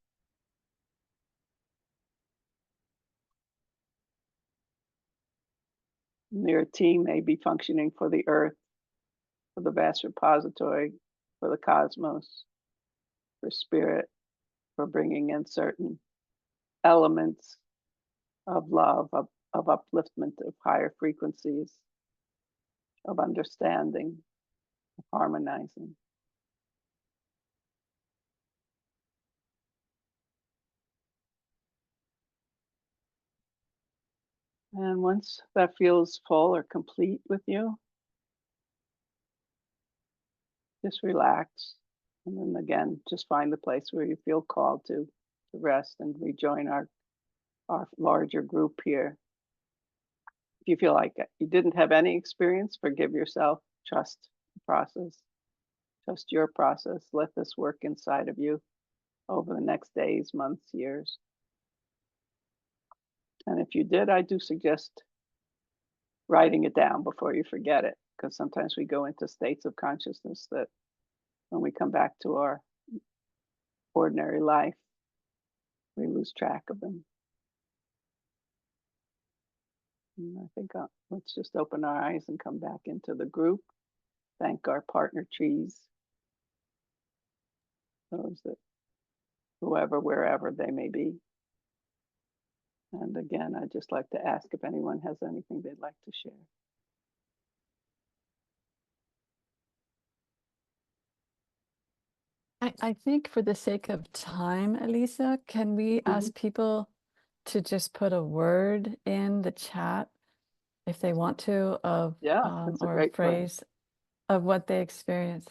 S2: Your team may be functioning for the earth, for the vast repository, for the cosmos, for spirit, for bringing in certain elements of love, of upliftment, of higher frequencies, of understanding, of harmonizing. And once that feels full or complete with you, just relax. And then again, just find the place where you feel called to rest and rejoin our larger group here. If you feel like you didn't have any experience, forgive yourself, trust the process, trust your process. Let this work inside of you over the next days, months, years. And if you did, I do suggest writing it down before you forget it, because sometimes we go into states of consciousness that when we come back to our ordinary life, we lose track of them. And I think let's just open our eyes and come back into the group. Thank our partner trees, those that, whoever, wherever they may be. And again, I'd just like to ask if anyone has anything they'd like to share.
S1: I think for the sake of time, Elisa, can we ask people to just put a word in the chat if they want to of
S2: That's a
S1: or a
S2: great plan.
S1: phrase of what they experience?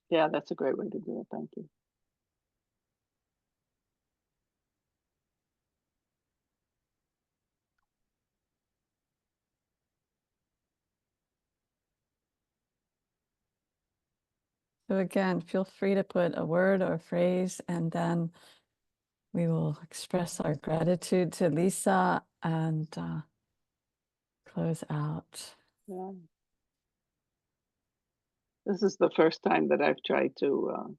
S2: Yeah, that's a great way to do it. Thank you.
S1: So again, feel free to put a word or a phrase, and then we will express our gratitude to Lisa and close out.
S2: Yeah. This is the first time that I've tried to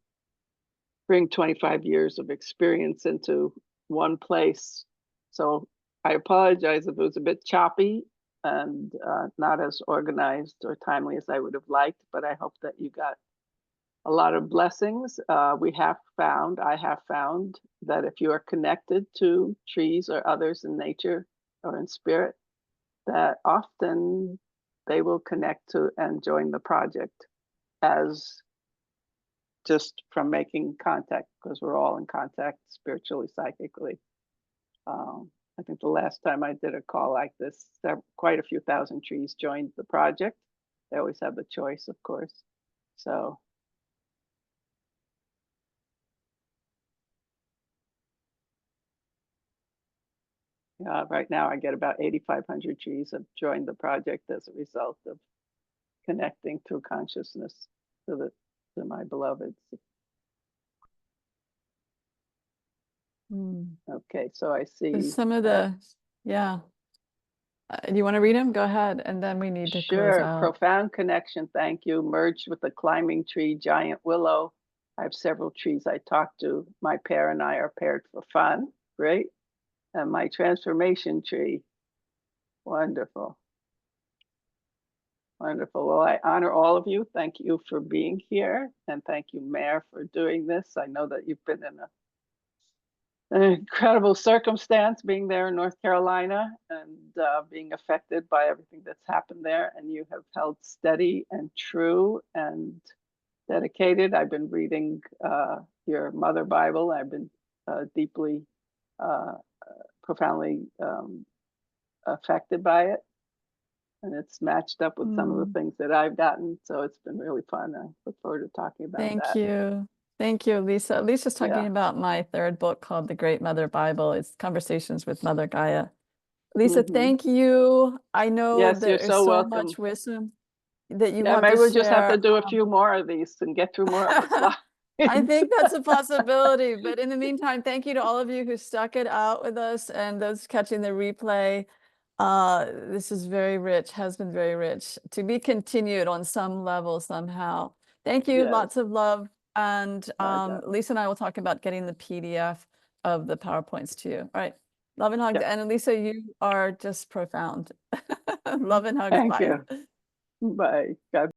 S2: bring 25 years of experience into one place. So I apologize if it was a bit choppy and not as organized or timely as I would have liked, but I hope that you got a lot of blessings. I have found that if you are connected to trees or others in nature or in spirit, that often they will connect to and join the project as just from making contact, because we're all in contact spiritually, psychically. I think the last time I did a call like this, quite a few thousand trees joined the project. They always have the choice, of course. So right now I get about 8,500 trees have joined the project as a result of connecting through consciousness to my beloveds. Okay, so I see
S1: some of the, yeah. You want to read them? Go ahead, and then we need to close out.
S2: Profound connection, thank you. Merged with the climbing tree, giant willow. I have several trees I talk to. My pair and I are paired for fun. Great. and my transformation tree. Wonderful. Wonderful. Well, I honor all of you. Thank you for being here. And thank you, Mayor, for doing this. I know that you've been in an incredible circumstance being there in North Carolina and being affected by everything that's happened there. And you have held steady and true and dedicated. I've been reading your Mother Bible. I've been deeply, profoundly affected by it. And it's matched up with some of the things that I've gotten. So it's been really fun. I look forward to talking about that.
S1: Thank you. Thank you, Lisa. Lisa's talking
S2: Yeah.
S1: about my third book called The Great Mother Bible. It's Conversations with Mother Gaia. Lisa, thank you. I know
S2: Yes,
S1: there
S2: you're
S1: is
S2: so
S1: so
S2: welcome.
S1: much wisdom that you
S2: Yeah,
S1: have
S2: maybe
S1: to
S2: we'll just have to
S1: share.
S2: do a few more of these and get through more of the slides.
S1: I think that's a possibility. But in the meantime, thank you to all of you who stuck it out with us and those catching the replay. This is very rich, has been very rich, to be continued on some level somehow. Thank you.
S2: Yes.
S1: Lots of love. And
S2: darling.
S1: Lisa and I will talk about getting the PDF of the PowerPoints to you. All right. Love and hugs.
S2: Yep.
S1: And Lisa, you are just profound. Love and hugs.
S2: Thank
S1: Bye.
S2: you. Bye. God